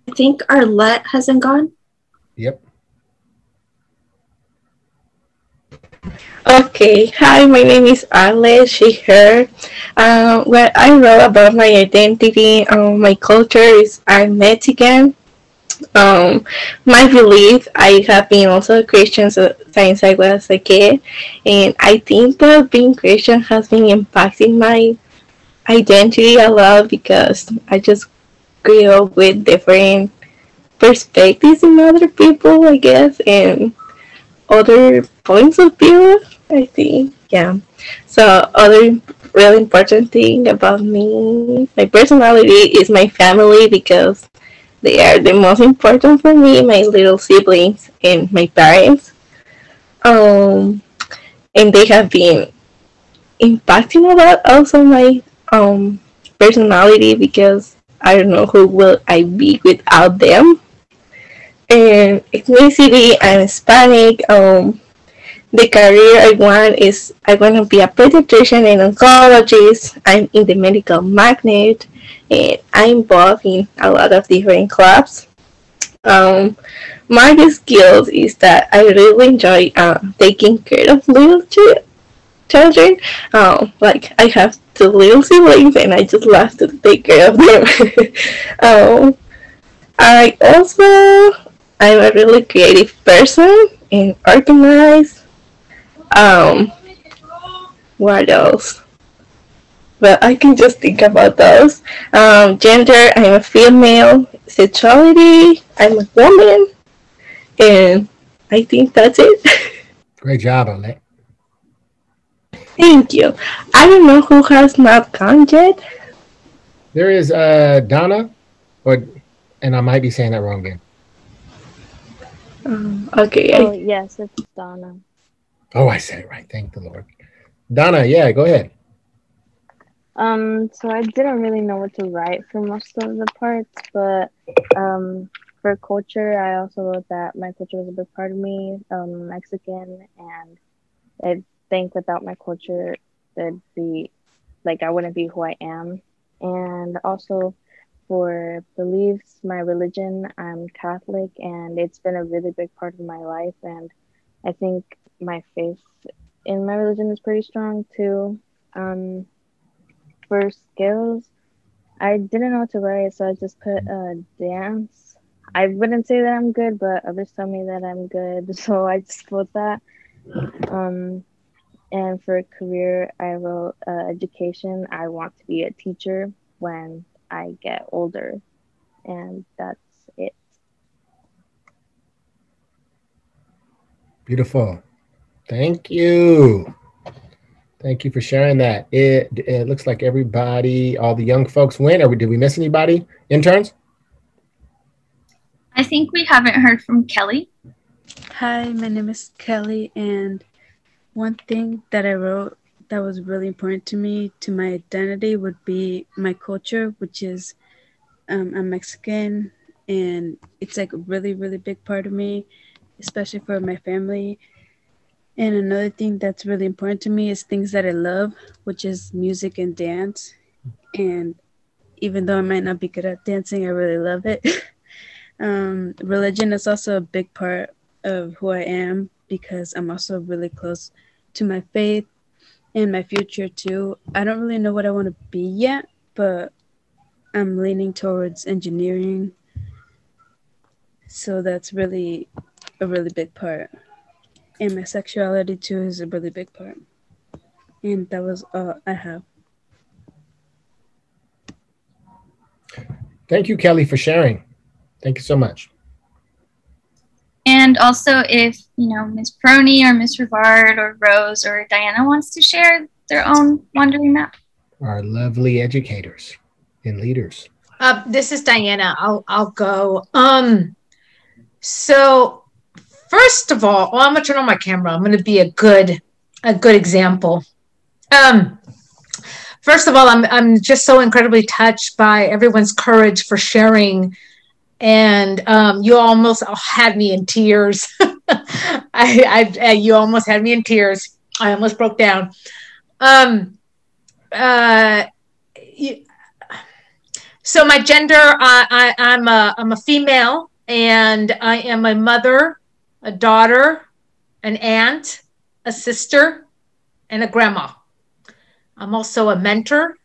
I think Arlette hasn't gone. Yep. Okay, hi, my name is Ale, she, her. What I wrote about my identity, my culture is I'm Mexican. My belief, I have been also a Christian since I was a kid, and I think that being Christian has been impacting my identity a lot because I just grew up with different perspectives in other people, I guess, and other points of view, I think. Yeah. So other really important thing about me, my personality is my family because they are the most important for me, my little siblings and my parents. Um and they have been impacting a lot also my personality because I don't know who will I be without them. And ethnicity, I'm Hispanic. The career I want is I want to be a pediatrician and oncologist. I'm in the medical magnet, and I'm involved in a lot of different clubs. Um, my skills is that I really enjoy taking care of little children. Like I have two little siblings, and I just love to take care of them. um, I also I'm a really creative person and organized. Um, what else? Well, I can just think about those. Gender, I'm a female. Sexuality, I'm a woman. And I think that's it. Great job on that. Thank you. I don't know who has not gone yet. There is Donna, and I might be saying that wrong again. Okay. Oh, yes, it's Donna. Oh, I said it right. Thank the Lord. Donna, yeah, go ahead. So I didn't really know what to write for most of the parts, but for culture, I also wrote that my culture was a big part of me, Mexican, and I think without my culture, it'd be like I wouldn't be who I am. And also for beliefs, my religion, I'm Catholic, and it's been a really big part of my life. And I think my faith in my religion is pretty strong too. For skills, I didn't know what to write, so I just put dance. I wouldn't say that I'm good, but others tell me that I'm good, so I just put that. And for career, I wrote education. I want to be a teacher when I get older, and that's it. Beautiful. Thank you. Thank you for sharing that. It looks like everybody, all the young folks went. Did we miss anybody? Interns? I think we haven't heard from Kelly. Hi, my name is Kelly, and one thing that I wrote that was really important to me, to my identity, would be my culture, which is I'm Mexican, and it's like a really, really big part of me, especially for my family. And another thing that's really important to me is things that I love, which is music and dance. And even though I might not be good at dancing, I really love it. Religion is also a big part of who I am because I'm also really close to my faith and my future too. I don't really know what I want to be yet, but I'm leaning towards engineering. So that's really a really big part. And my sexuality too is a really big part. And that was all I have. Thank you, Kelly, for sharing. Thank you so much. And also if, Ms. Prony or Ms. Rivard or Rose or Diana wants to share their own wandering map. Our lovely educators and leaders. This is Diana. I'll go. So first of all, I'm gonna turn on my camera. I'm gonna be a good example. first of all, I'm just so incredibly touched by everyone's courage for sharing, and you almost had me in tears. You almost had me in tears. I almost broke down. So my gender, I'm a female, and I am a mother, a daughter, an aunt, a sister, and a grandma. I'm also a mentor.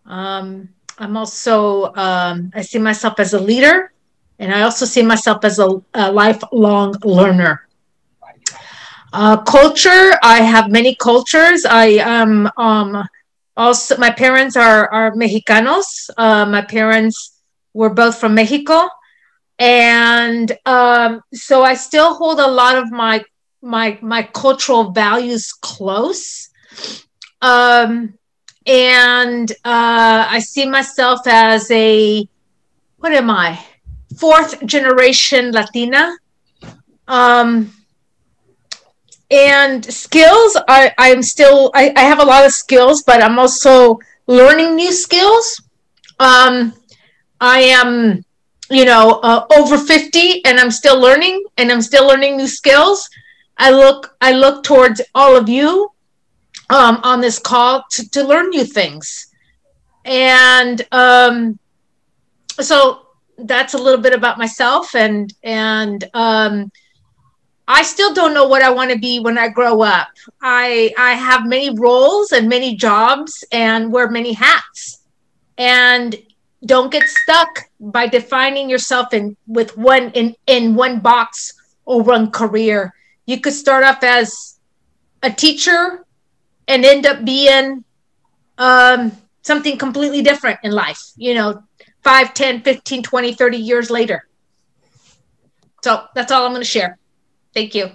I'm also, I see myself as a leader, and I also see myself as a lifelong learner. Culture, I have many cultures. I am also, my parents are Mexicanos. My parents were both from Mexico. And so I still hold a lot of my cultural values close. And I see myself as what am I? 4th generation Latina. And skills, I have a lot of skills, but I'm also learning new skills. I am, over 50, and I'm still learning, new skills. I look towards all of you on this call to learn new things. And so that's a little bit about myself, and I still don't know what I want to be when I grow up. I have many roles and many jobs and wear many hats. And don't get stuck by defining yourself in one box or one career. You could start off as a teacher and end up being something completely different in life, 5, 10, 15, 20, 30 years later. So that's all I'm going to share. Thank you.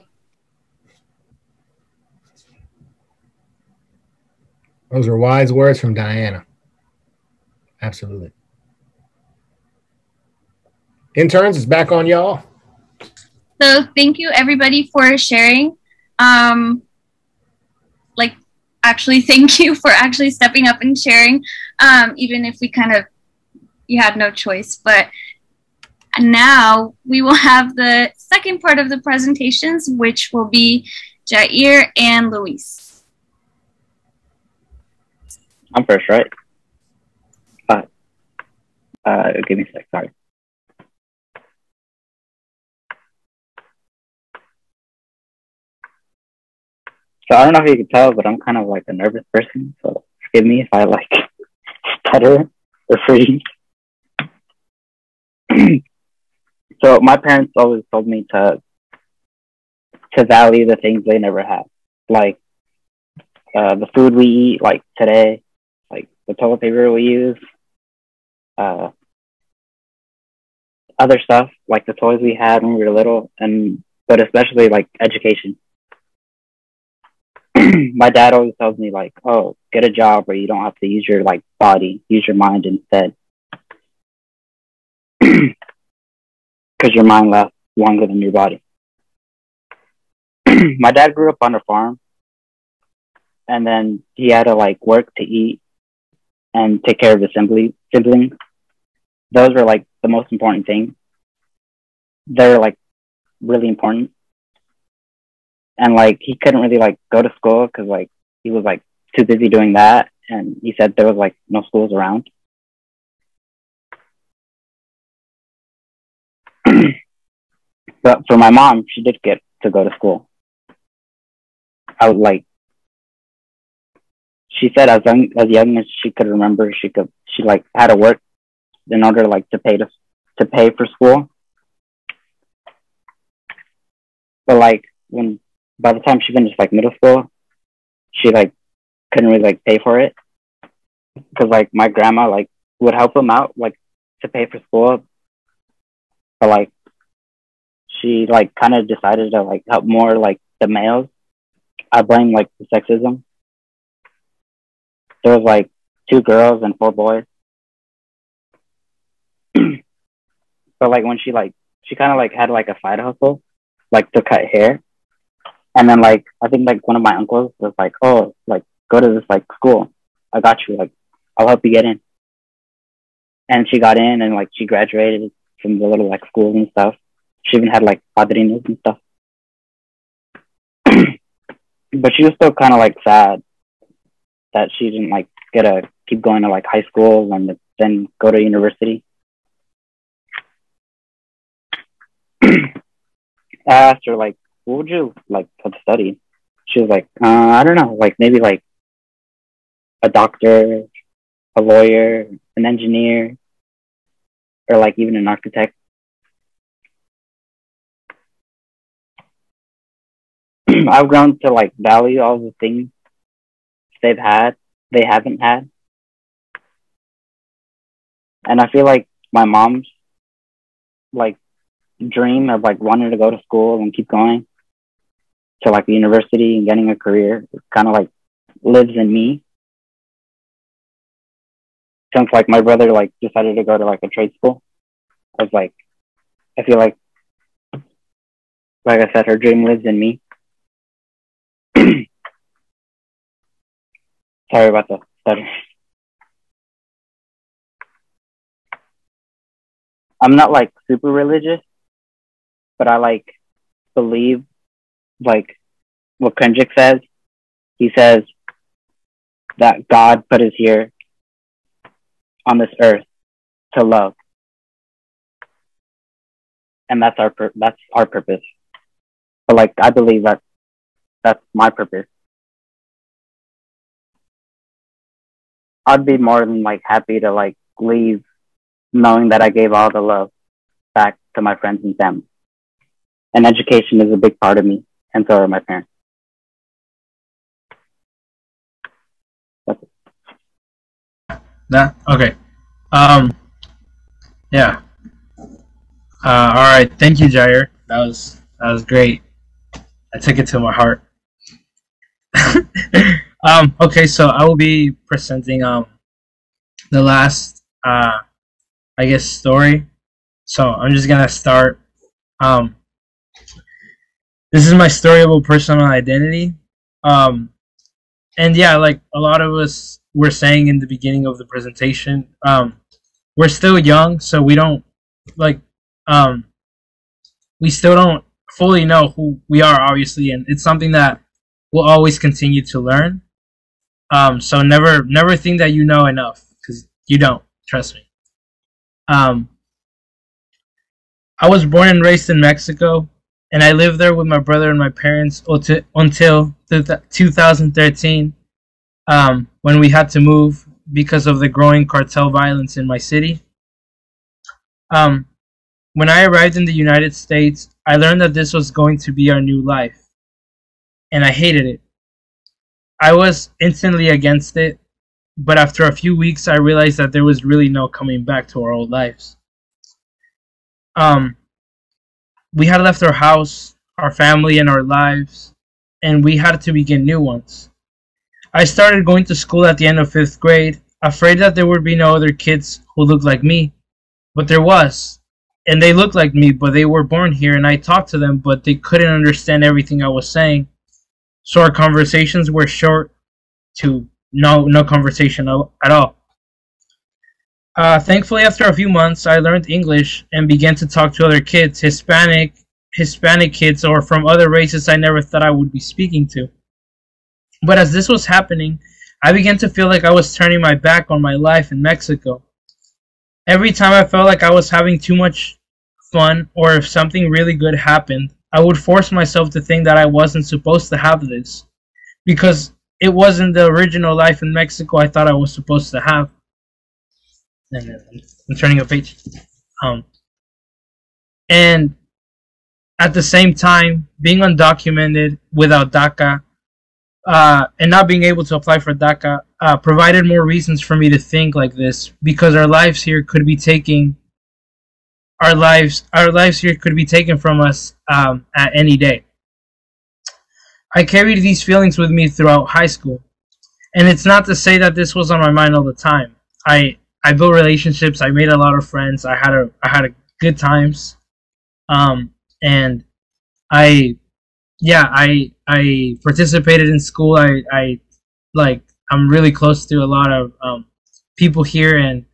Those are wise words from Diana. Absolutely. Interns, it's back on y'all. So thank you everybody for sharing. Actually, thank you for actually stepping up and sharing, even if you had no choice. But now we will have the second part of the presentations, which will be Jair and Luis. I'm first, right? Give me a sec, sorry. So I don't know if you can tell, but I'm kind of like a nervous person, so forgive me if I stutter or freeze. So my parents always told me to value the things they never had, like the food we eat, like today, like the toilet paper we use, other stuff like the toys we had when we were little, but especially like education. My dad always tells me oh, get a job where you don't have to use your body, use your mind instead. Because your mind lasts longer than your body. My dad grew up on a farm, and then he had to work to eat and take care of his siblings. Those were the most important things. They're really important. And he couldn't really go to school because he was too busy doing that, and he said there was no schools around. But for my mom, she did get to go to school. She said as young as she could remember, she had to work in order to pay for school. But by the time she finished middle school, she couldn't really pay for it, because my grandma would help them out to pay for school, but she kind of decided to help more the males. I blame the sexism. There was 2 girls and 4 boys. But when she kind of had a side hustle, to cut hair. And then I think one of my uncles was oh, go to this school. I got you. Like, I'll help you get in. And she got in, and like she graduated from the little like schools and stuff. She even had like padrinos and stuff. But she was still kind of like sad that she didn't like get to keep going to like high school and then go to university. I asked her like, what would you like to study? She was like, I don't know, like maybe like a doctor, a lawyer, an engineer, or like even an architect. I've grown to like value all the things they haven't had. And I feel like my mom's like dream of like wanting to go to school and keep going to like the university and getting a career kind of like lives in me. Since like my brother like decided to go to like a trade school, I was like, I feel like I said, her dream lives in me. Sorry about the stutter. I'm not like super religious, but I like believe like what Kendrick says. He says that God put us here on this earth to love, and that's our purpose. But like I believe that that's my purpose. I'd be more than like happy to like leave knowing that I gave all the love back to my friends and family. And education is a big part of me, and so are my parents. That's it. Nah, okay. Yeah. All right. Thank you, Jair. That was great. I took it to my heart. Okay, so I will be presenting the last I guess story. So I'm just gonna start. This is my story about personal identity. And yeah, like a lot of us were saying in the beginning of the presentation, we're still young, so we don't like we still don't fully know who we are, obviously, and it's something that we'll always continue to learn. So never think that you know enough, because you don't. Trust me. I was born and raised in Mexico, and I lived there with my brother and my parents until 2013, when we had to move because of the growing cartel violence in my city. When I arrived in the United States, I learned that this was going to be our new life, and I hated it. I was instantly against it, but after a few weeks, I realized that there was really no coming back to our old lives. We had left our house, our family, and our lives, and we had to begin new ones. I started going to school at the end of 5th grade, afraid that there would be no other kids who looked like me, but there was. And they looked like me, but they were born here, and I talked to them, but they couldn't understand everything I was saying. So our conversations were short to no conversation at all. Thankfully, after a few months, I learned English and began to talk to other kids, Hispanic kids, or from other races I never thought I would be speaking to. But as this was happening, I began to feel like I was turning my back on my life in Mexico. Every time I felt like I was having too much fun, or if something really good happened, I would force myself to think that I wasn't supposed to have this, because it wasn't the original life in Mexico I thought I was supposed to have. And I'm turning a page. And at the same time, being undocumented without DACA, and not being able to apply for DACA, provided more reasons for me to think like this, because our lives here could be taken from us at any day. I carried these feelings with me throughout high school, and it's not to say that this was on my mind all the time. I built relationships. I made a lot of friends. I had a good times, and I participated in school. I I'm really close to a lot of people here, and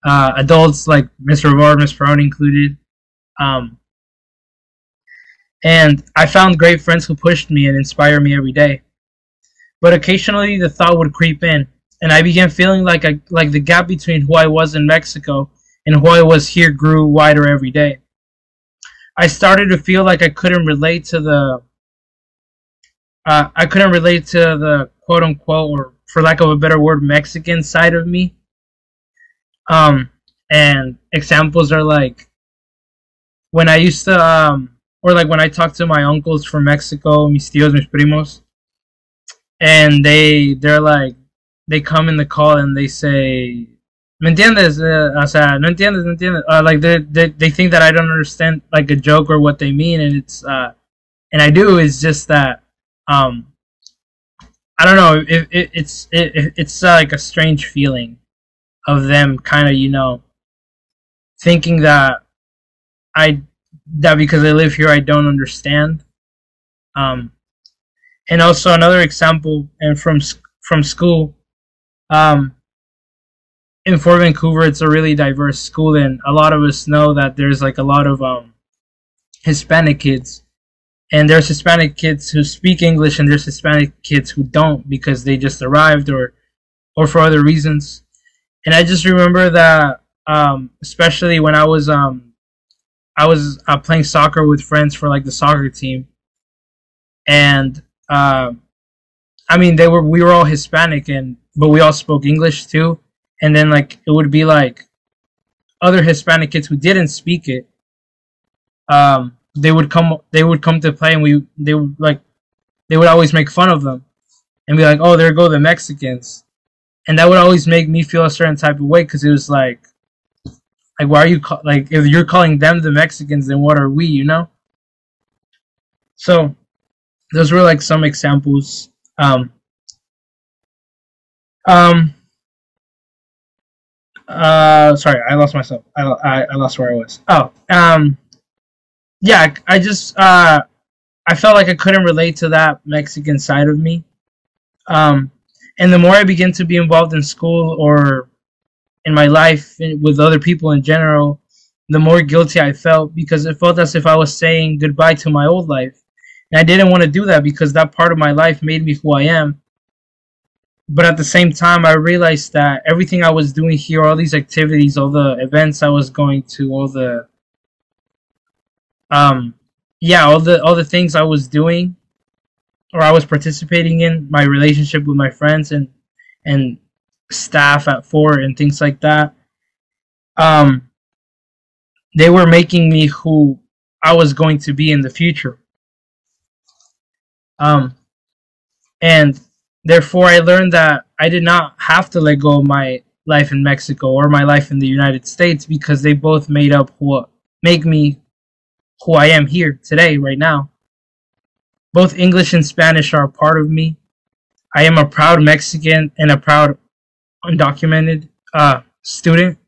adults like Mr. Rivard, Ms. Peroni included. And I found great friends who pushed me and inspired me every day. But occasionally the thought would creep in, and I began feeling like the gap between who I was in Mexico and who I was here grew wider every day. I started to feel like I couldn't relate to the quote unquote, or for lack of a better word, Mexican side of me. And examples are like when I used to or like when I talk to my uncles from Mexico, mis tíos, mis primos, and they're like, they come in the call and they say, ¿Me entiendes? O sea, no entiendes, no entiendes. Like they think that I don't understand like a joke or what they mean, and it's and I do. It's just that I don't know. It's like a strange feeling of them kind of, you know, thinking that because I live here I don't understand. And also another example, and from school, in Fort Vancouver, it's a really diverse school, and a lot of us know that there's like a lot of Hispanic kids, and there's Hispanic kids who speak English, and there's Hispanic kids who don't because they just arrived or for other reasons. And I just remember that, especially when I was playing soccer with friends for like the soccer team, and I mean we were all Hispanic, but we all spoke English too. And then like it would be like other Hispanic kids who didn't speak it, they would come to play, and they would always make fun of them and be like, oh, there go the Mexicans. And that would always make me feel a certain type of way, because it was like why are you like, if you're calling them the Mexicans, then what are we, you know? So those were like some examples. Sorry, I lost myself. I lost where I was. Yeah, I just I felt like I couldn't relate to that Mexican side of me. And the more I began to be involved in school or in my life with other people in general, the more guilty I felt, because it felt as if I was saying goodbye to my old life. And I didn't want to do that, because that part of my life made me who I am. But at the same time, I realized that everything I was doing here, all these activities, all the events I was going to, all the all the things I was doing or I was participating in, my relationship with my friends and staff at Fort and things like that, they were making me who I was going to be in the future. And therefore, I learned that I did not have to let go of my life in Mexico or my life in the United States, because they both make me who I am here today, right now. Both English and Spanish are a part of me. I am a proud Mexican and a proud undocumented student.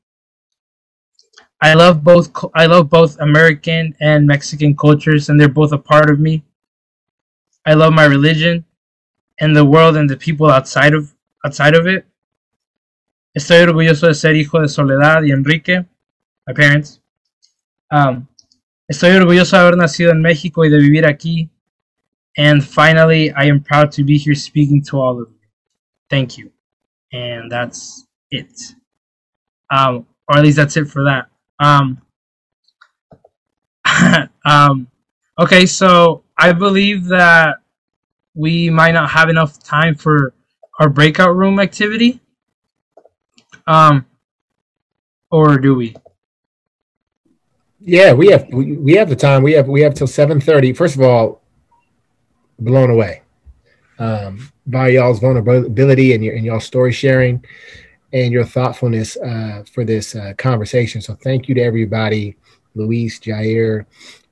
I love both American and Mexican cultures, and they're both a part of me. I love my religion and the world and the people outside of it. Estoy orgulloso de ser hijo de Soledad y Enrique, my parents. Estoy orgulloso de haber nacido en México y de vivir aquí. And finally, I am proud to be here speaking to all of you. Thank you. And that's it. Or at least that's it for that. Okay, so I believe that we might not have enough time for our breakout room activity. Or do we? Yeah, we have the time. We have till 7:30. First of all, blown away by y'all's vulnerability and y'all's story sharing and your thoughtfulness for this conversation. So thank you to everybody, Luis, Jair,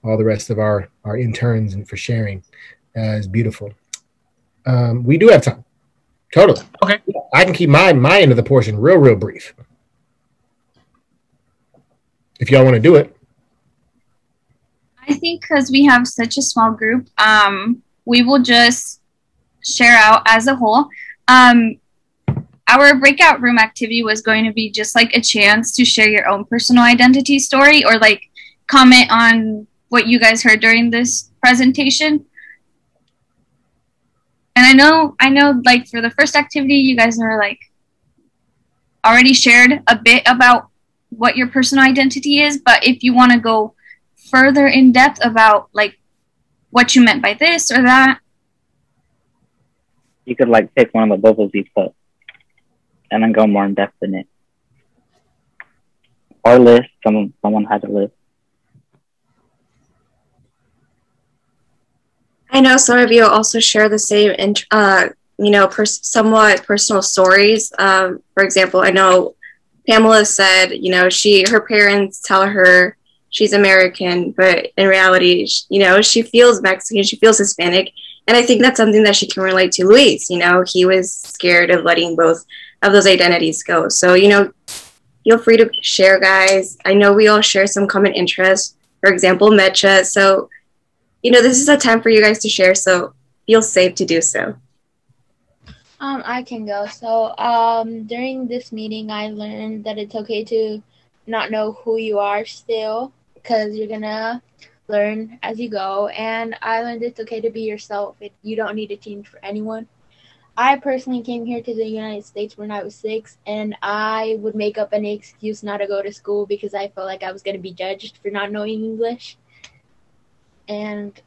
all the rest of our interns, and for sharing. It's beautiful. We do have time. Totally. Okay. I can keep my end of the portion real brief, if y'all want to do it. I think because we have such a small group, we will just share out as a whole. our breakout room activity was going to be just like a chance to share your own personal identity story or like comment on what you guys heard during this presentation. And I know like for the first activity, you guys were like already shared a bit about what your personal identity is, but if you want to go further in depth about like what you meant by this or that. You could like pick one of the bubbles you put and then go more in depth in it. Or list, someone had a list. I know some of you also share the same, somewhat personal stories. For example, I know Pamela said, her parents tell her she's American, but in reality, she feels Mexican, she feels Hispanic. And I think that's something that she can relate to Luis. He was scared of letting both of those identities go. So, feel free to share, guys. I know we all share some common interests, for example, Mecha. So, this is a time for you guys to share, so feel safe to do so. I can go. So, during this meeting, I learned that it's okay to not know who you are still, because you're gonna learn as you go. And I learned it's okay to be yourself. You don't need to change for anyone. I personally came here to the United States when I was 6, and I would make up any excuse not to go to school because I felt like I was going to be judged for not knowing English. And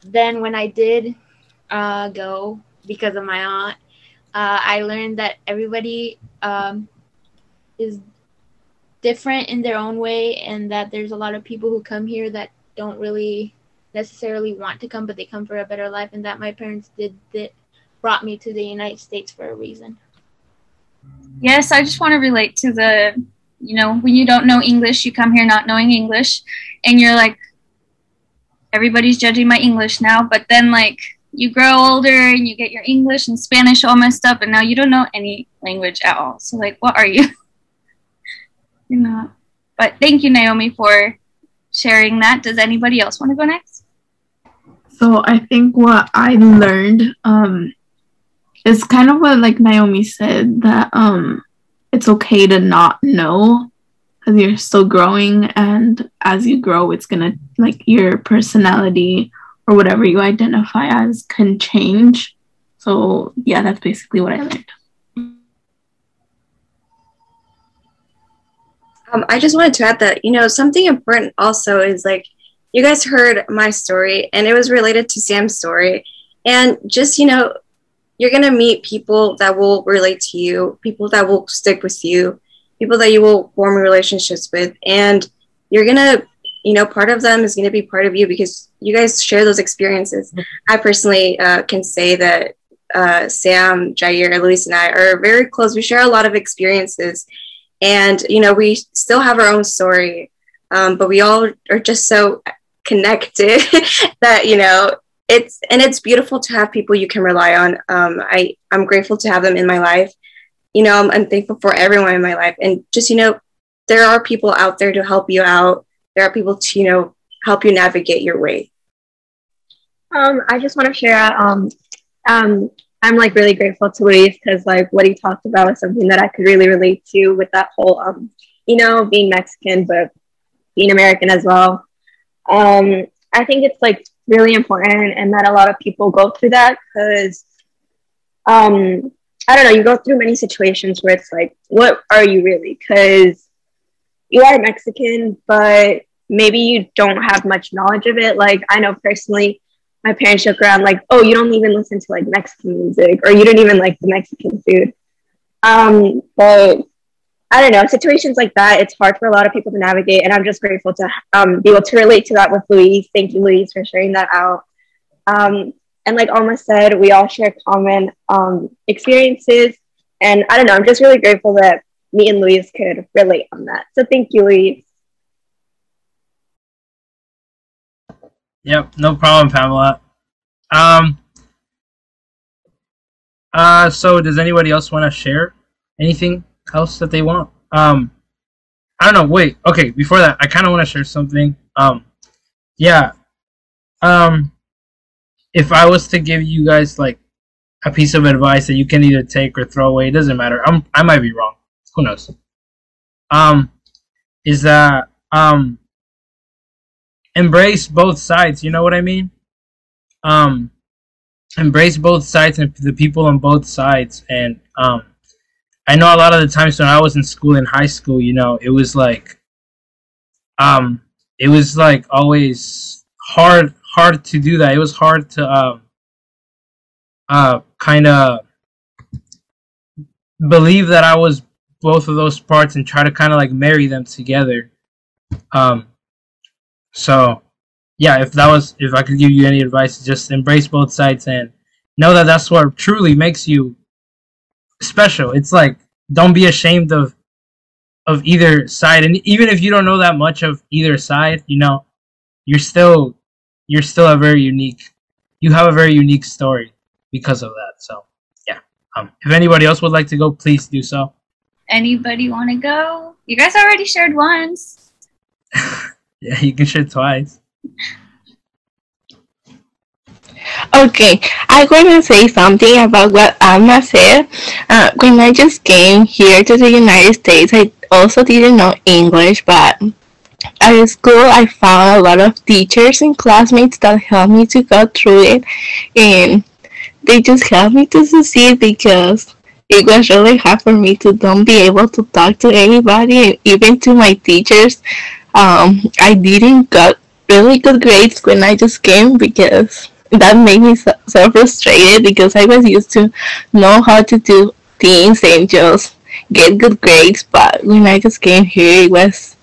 then when I did go, because of my aunt, I learned that everybody is different in their own way, and that there's a lot of people who come here that don't really necessarily want to come, but they come for a better life, and that my parents brought me to the United States for a reason. Yes, I just want to relate to the, when you don't know English, you come here not knowing English, and you're like, everybody's judging my English now, but then like you grow older and you get your English and Spanish all messed up, and now you don't know any language at all. So like, what are you? You're not. But thank you, Naomi, for sharing that. Does anybody else want to go next? So I think what I learned is kind of what like Naomi said, that it's okay to not know because you're still growing, and as you grow, it's gonna like your personality or whatever you identify as can change. So yeah, that's basically what I learned. I just wanted to add that, something important also is like, you guys heard my story and it was related to Sam's story. And just, you're going to meet people that will relate to you, people that will stick with you, people that you will form relationships with. And you're going to, part of them is going to be part of you because you guys share those experiences. I personally can say that Sam, Jair, Luis, and I are very close. We share a lot of experiences. And, we still have our own story, but we all are just so connected that, it's beautiful to have people you can rely on. I'm grateful to have them in my life. I'm thankful for everyone in my life. And just, there are people out there to help you out. There are people to, help you navigate your way. I just want to share, I'm like really grateful to Luis because like what he talked about was something that I could really relate to with that whole, being Mexican, but being American as well. I think it's like really important and that a lot of people go through that because, I don't know, you go through many situations where it's like, what are you really? Because you are Mexican, but maybe you don't have much knowledge of it. Like I know personally, my parents joke around like, oh, you don't even listen to like Mexican music or you don't even like the Mexican food. But I don't know, situations like that, it's hard for a lot of people to navigate. And I'm just grateful to be able to relate to that with Luis. Thank you, Luis, for sharing that out. And like Alma said, we all share common experiences. And I don't know, I'm just really grateful that me and Luis could relate on that. So thank you, Luis. Yep, no problem, Pamela. So does anybody else want to share anything else that they want? I don't know. Wait. Okay. Before that, I kind of want to share something. Yeah. If I was to give you guys like a piece of advice that you can either take or throw away. It doesn't matter. I might be wrong. Who knows? Is that embrace both sides. You know what I mean? Embrace both sides and the people on both sides. And I know a lot of the times when I was in school, in high school, you know, it was like always hard to do that. It was hard to kind of believe that I was both of those parts and try to kind of like marry them together. So yeah, if I could give you any advice, just embrace both sides and know that that's what truly makes you special. It's like, don't be ashamed of either side, and even if you don't know that much of either side, you know, you're still you have a very unique story because of that. So yeah, if anybody else would like to go, please do so. Anybody want to go? You guys already shared once. Yeah, you can share twice. Okay, I want to say something about what Alma said. When I just came here to the United States, I also didn't know English, but at school I found a lot of teachers and classmates that helped me to go through it, and they just helped me to succeed because it was really hard for me to don't be able to talk to anybody, even to my teachers. I didn't got really good grades when I just came because that made me so frustrated because I was used to know how to do things and just get good grades, but when I just came here it was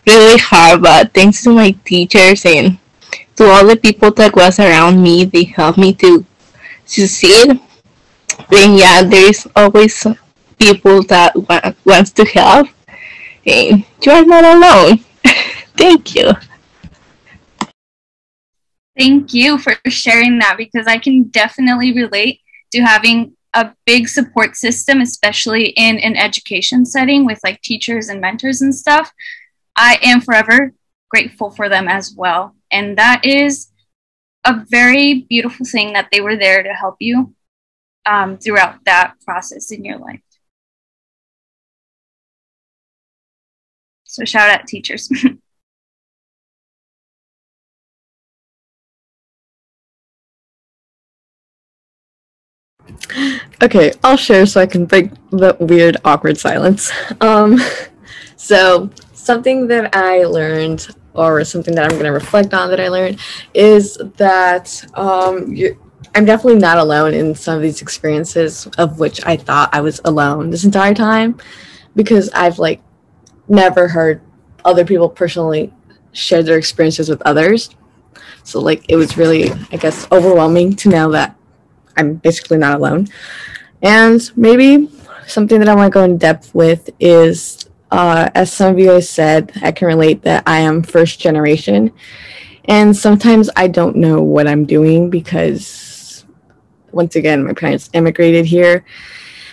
really hard. But thanks to my teachers and to all the people that was around me, they helped me to succeed. And yeah, there's always people that wants to help, and you are not alone. Thank you. Thank you for sharing that, because I can definitely relate to having a big support system, especially in an education setting with like teachers and mentors and stuff. I am forever grateful for them as well. And that is a very beautiful thing that they were there to help you throughout that process in your life. So shout out teachers. Okay, I'll share so I can break the weird, awkward silence. So something that I learned, or something that I'm going to reflect on that I learned, is that I'm definitely not alone in some of these experiences, of which I thought I was alone this entire time, because I've like never heard other people personally share their experiences with others. So like it was really, I guess, overwhelming to know that I'm basically not alone. And maybe something that I want to go in depth with is, as some of you guys said, I can relate that I am first generation. And sometimes I don't know what I'm doing because, once again, my parents immigrated here.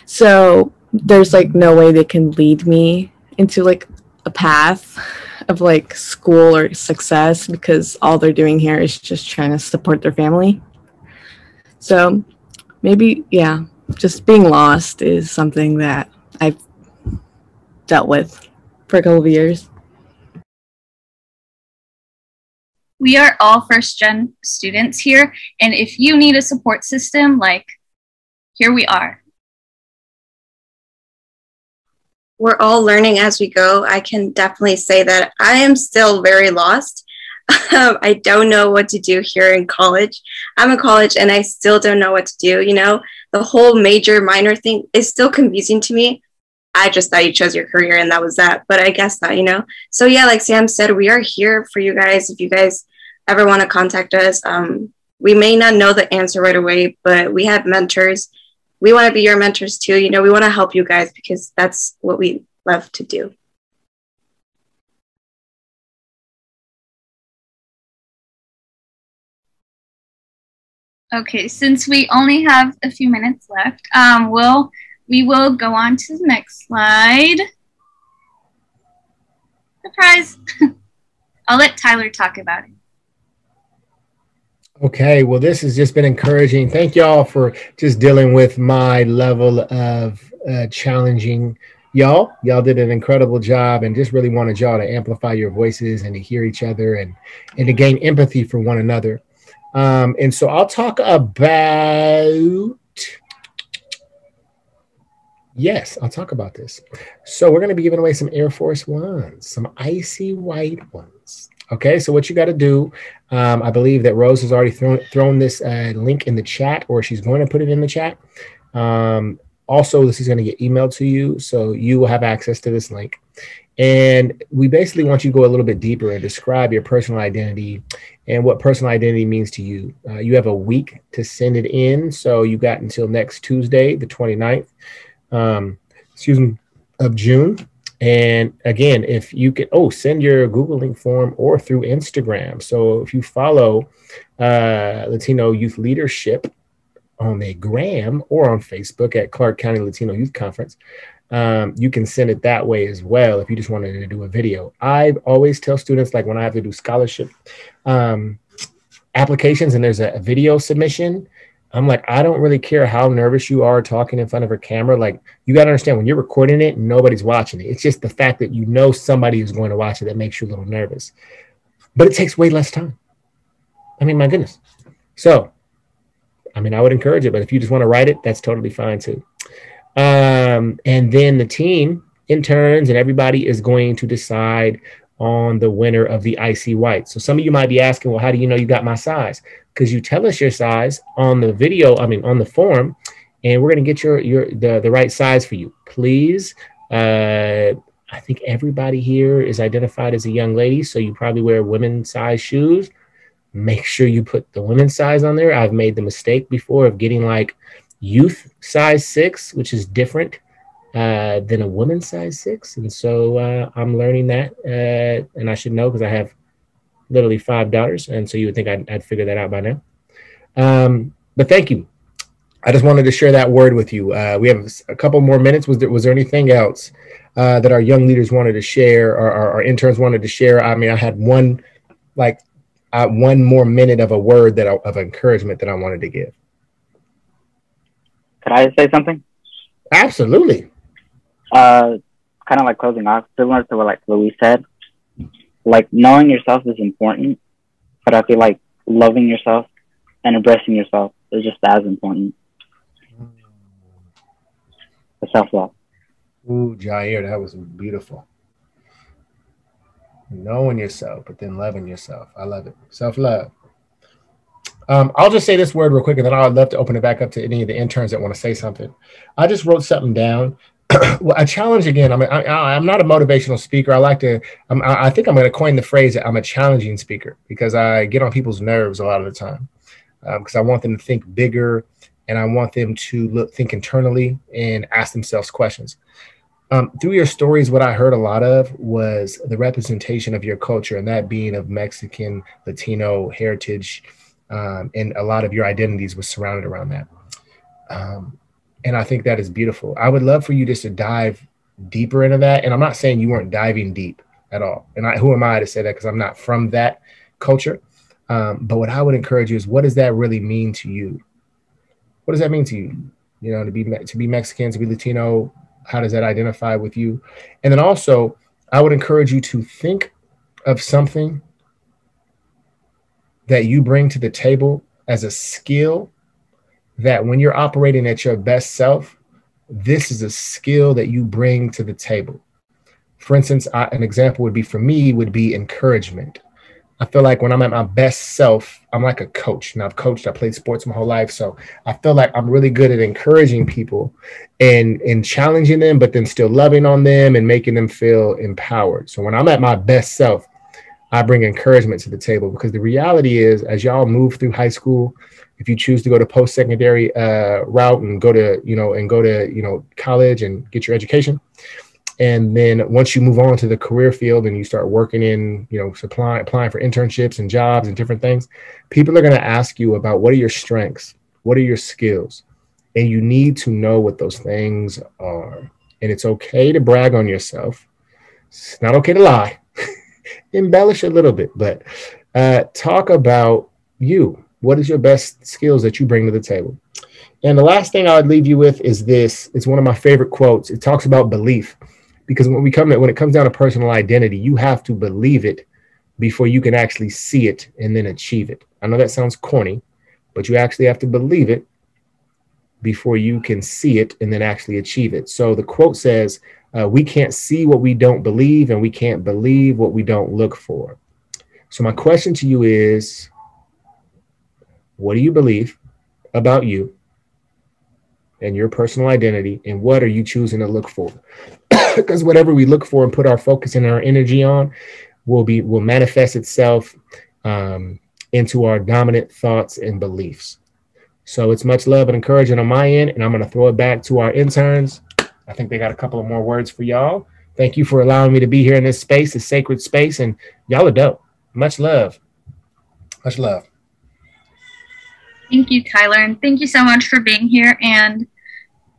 So there's like no way they can lead me into like a path of like school or success, because all they're doing here is just trying to support their family. So maybe, yeah, just being lost is something that I've dealt with for a couple of years. We are all first gen students here, and if you need a support system, like, here we are. We're all learning as we go. I can definitely say that I am still very lost. I don't know what to do here in college. I'm in college and I still don't know what to do. You know, the whole major minor thing is still confusing to me. I just thought you chose your career and that was that. But I guess not, you know. So yeah, like Sam said, we are here for you guys. If you guys ever want to contact us, we may not know the answer right away, but we have mentors. We want to be your mentors too. You know, we want to help you guys because that's what we love to do. Okay, since we only have a few minutes left, we will go on to the next slide. Surprise! I'll let Tyler talk about it. Okay, well, this has just been encouraging. Thank y'all for just dealing with my level of challenging y'all. Y'all did an incredible job, and just really wanted y'all to amplify your voices and to hear each other and to gain empathy for one another. And so I'll talk about, yes, I'll talk about this. So we're going to be giving away some Air Force Ones, some icy white ones. Okay, so what you got to do, I believe that Rose has already thrown this link in the chat, or she's going to put it in the chat. Also, this is going to get emailed to you, so you will have access to this link. And we basically want you to go a little bit deeper and describe your personal identity and what personal identity means to you. You have a week to send it in, so you got until next Tuesday, the 29th, of June. And again, if you can, send your Google link form or through Instagram. So if you follow Latino Youth Leadership on the gram or on Facebook at Clark County Latino Youth Conference, you can send it that way as well if you just wanted to do a video. I always tell students, like when I have to do scholarship applications and there's a video submission, I'm like, I don't really care how nervous you are talking in front of a camera. Like, you got to understand, when you're recording it, nobody's watching it. It's just the fact that you know somebody is going to watch it that makes you a little nervous. But it takes way less time. I mean, my goodness. So, I mean, I would encourage it, but if you just want to write it, that's totally fine too. And then the team, interns, and everybody is going to decide on the winner of the icy white. So some of you might be asking, well, how do you know you got my size? Because you tell us your size on the video, on the form, and we're going to get the right size for you. Please, I think everybody here is identified as a young lady, so you probably wear women's size shoes. Make sure you put the women's size on there. I've made the mistake before of getting like youth size 6, which is different than a woman's size 6. And so I'm learning that, and I should know because I have literally 5 daughters. And so you would think I'd figure that out by now. But thank you. I just wanted to share that word with you. We have a couple more minutes. Was there anything else that our young leaders wanted to share, or our interns wanted to share? I mean, I had one more minute of a word of encouragement that I wanted to give. Could I say something? Absolutely. Kind of like closing off, similar to what like Louise said. Like, knowing yourself is important, but I feel like loving yourself and embracing yourself is just as important. The self-love. Ooh, Jair, that was beautiful. Knowing yourself, but then loving yourself. I love it. Self-love. I'll just say this word real quick, and then I'd love to open it back up to any of the interns that want to say something. I just wrote something down. Well, a challenge again. I'm not a motivational speaker. I think I'm going to coin the phrase that I'm a challenging speaker, because I get on people's nerves a lot of the time, because I want them to think bigger, and I want them to think internally and ask themselves questions. Through your stories, what I heard a lot of was the representation of your culture, and that being of Mexican, Latino heritage, and a lot of your identities was surrounded around that. And I think that is beautiful. I would love for you just to dive deeper into that. And I'm not saying you weren't diving deep at all. And who am I to say that? Because I'm not from that culture. But what I would encourage you is, what does that really mean to you? What does that mean to you? You know, to be Mexican, to be Latino, how does that identify with you? And then also, I would encourage you to think of something that you bring to the table as a skill, that when you're operating at your best self, this is a skill that you bring to the table. For instance, an example would be encouragement. I feel like when I'm at my best self, I'm like a coach. And I played sports my whole life. So I feel like I'm really good at encouraging people and challenging them, but then still loving on them and making them feel empowered. So when I'm at my best self, I bring encouragement to the table, because the reality is, as y'all move through high school, if you choose to go to post-secondary route and go to college and get your education, and then once you move on to the career field and you start working in, applying for internships and jobs and different things, people are going to ask you about, what are your strengths? What are your skills? And you need to know what those things are. And it's okay to brag on yourself. It's not okay to lie. Embellish a little bit, but talk about you. What is your best skills that you bring to the table? And the last thing I would leave you with is this. It's one of my favorite quotes. It talks about belief, because when it comes down to personal identity, you have to believe it before you can actually see it and then achieve it. I know that sounds corny, but you actually have to believe it before you can see it and then actually achieve it. So the quote says, we can't see what we don't believe, and we can't believe what we don't look for. So my question to you is, what do you believe about you and your personal identity, and what are you choosing to look for? Because whatever we look for and put our focus and our energy on will manifest itself into our dominant thoughts and beliefs. So it's much love and encouragement on my end, and I'm going to throw it back to our interns. I think they got a couple of more words for y'all. Thank you for allowing me to be here in this space, this sacred space, and y'all are dope. Much love. Much love. Thank you, Tyler, and thank you so much for being here and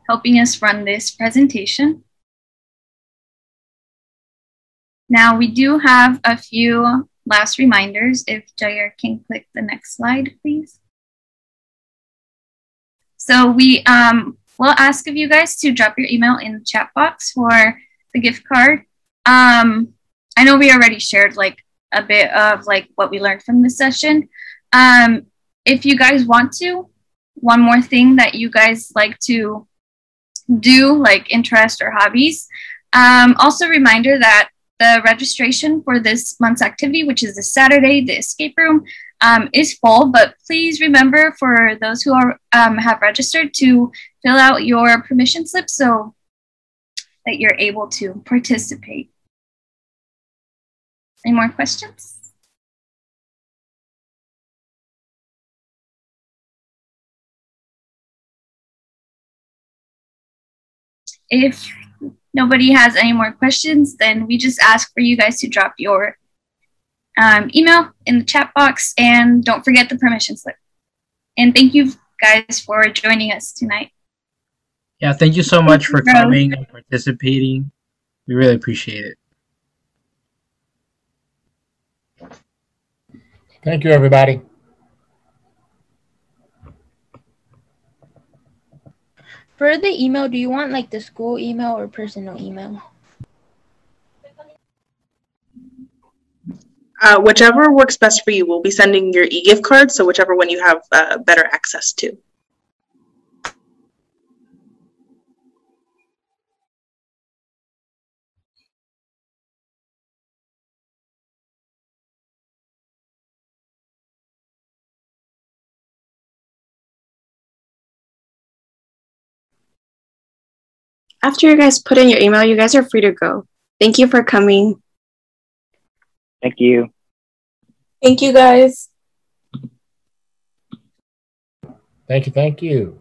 helping us run this presentation. Now, we do have a few last reminders. If Jair can click the next slide, please. So we will ask of you guys to drop your email in the chat box for the gift card. I know we already shared like a bit of like what we learned from this session. If you guys want to, one more thing that you guys like to do, like interest or hobbies. Also a reminder that the registration for this month's activity, which is this Saturday, the escape room, is full, but please remember for those who are have registered to fill out your permission slip so that you're able to participate. Any more questions? If nobody has any more questions, then we just ask for you guys to drop your email in the chat box, and don't forget the permission slip. And thank you guys for joining us tonight. Yeah, thank you so much for coming and participating. We really appreciate it. Thank you, everybody. For the email, do you want like the school email or personal email? Whichever works best for you. We'll be sending your e-gift card, so whichever one you have better access to. After you guys put in your email, you guys are free to go. Thank you for coming. Thank you. Thank you, guys. Thank you. Thank you.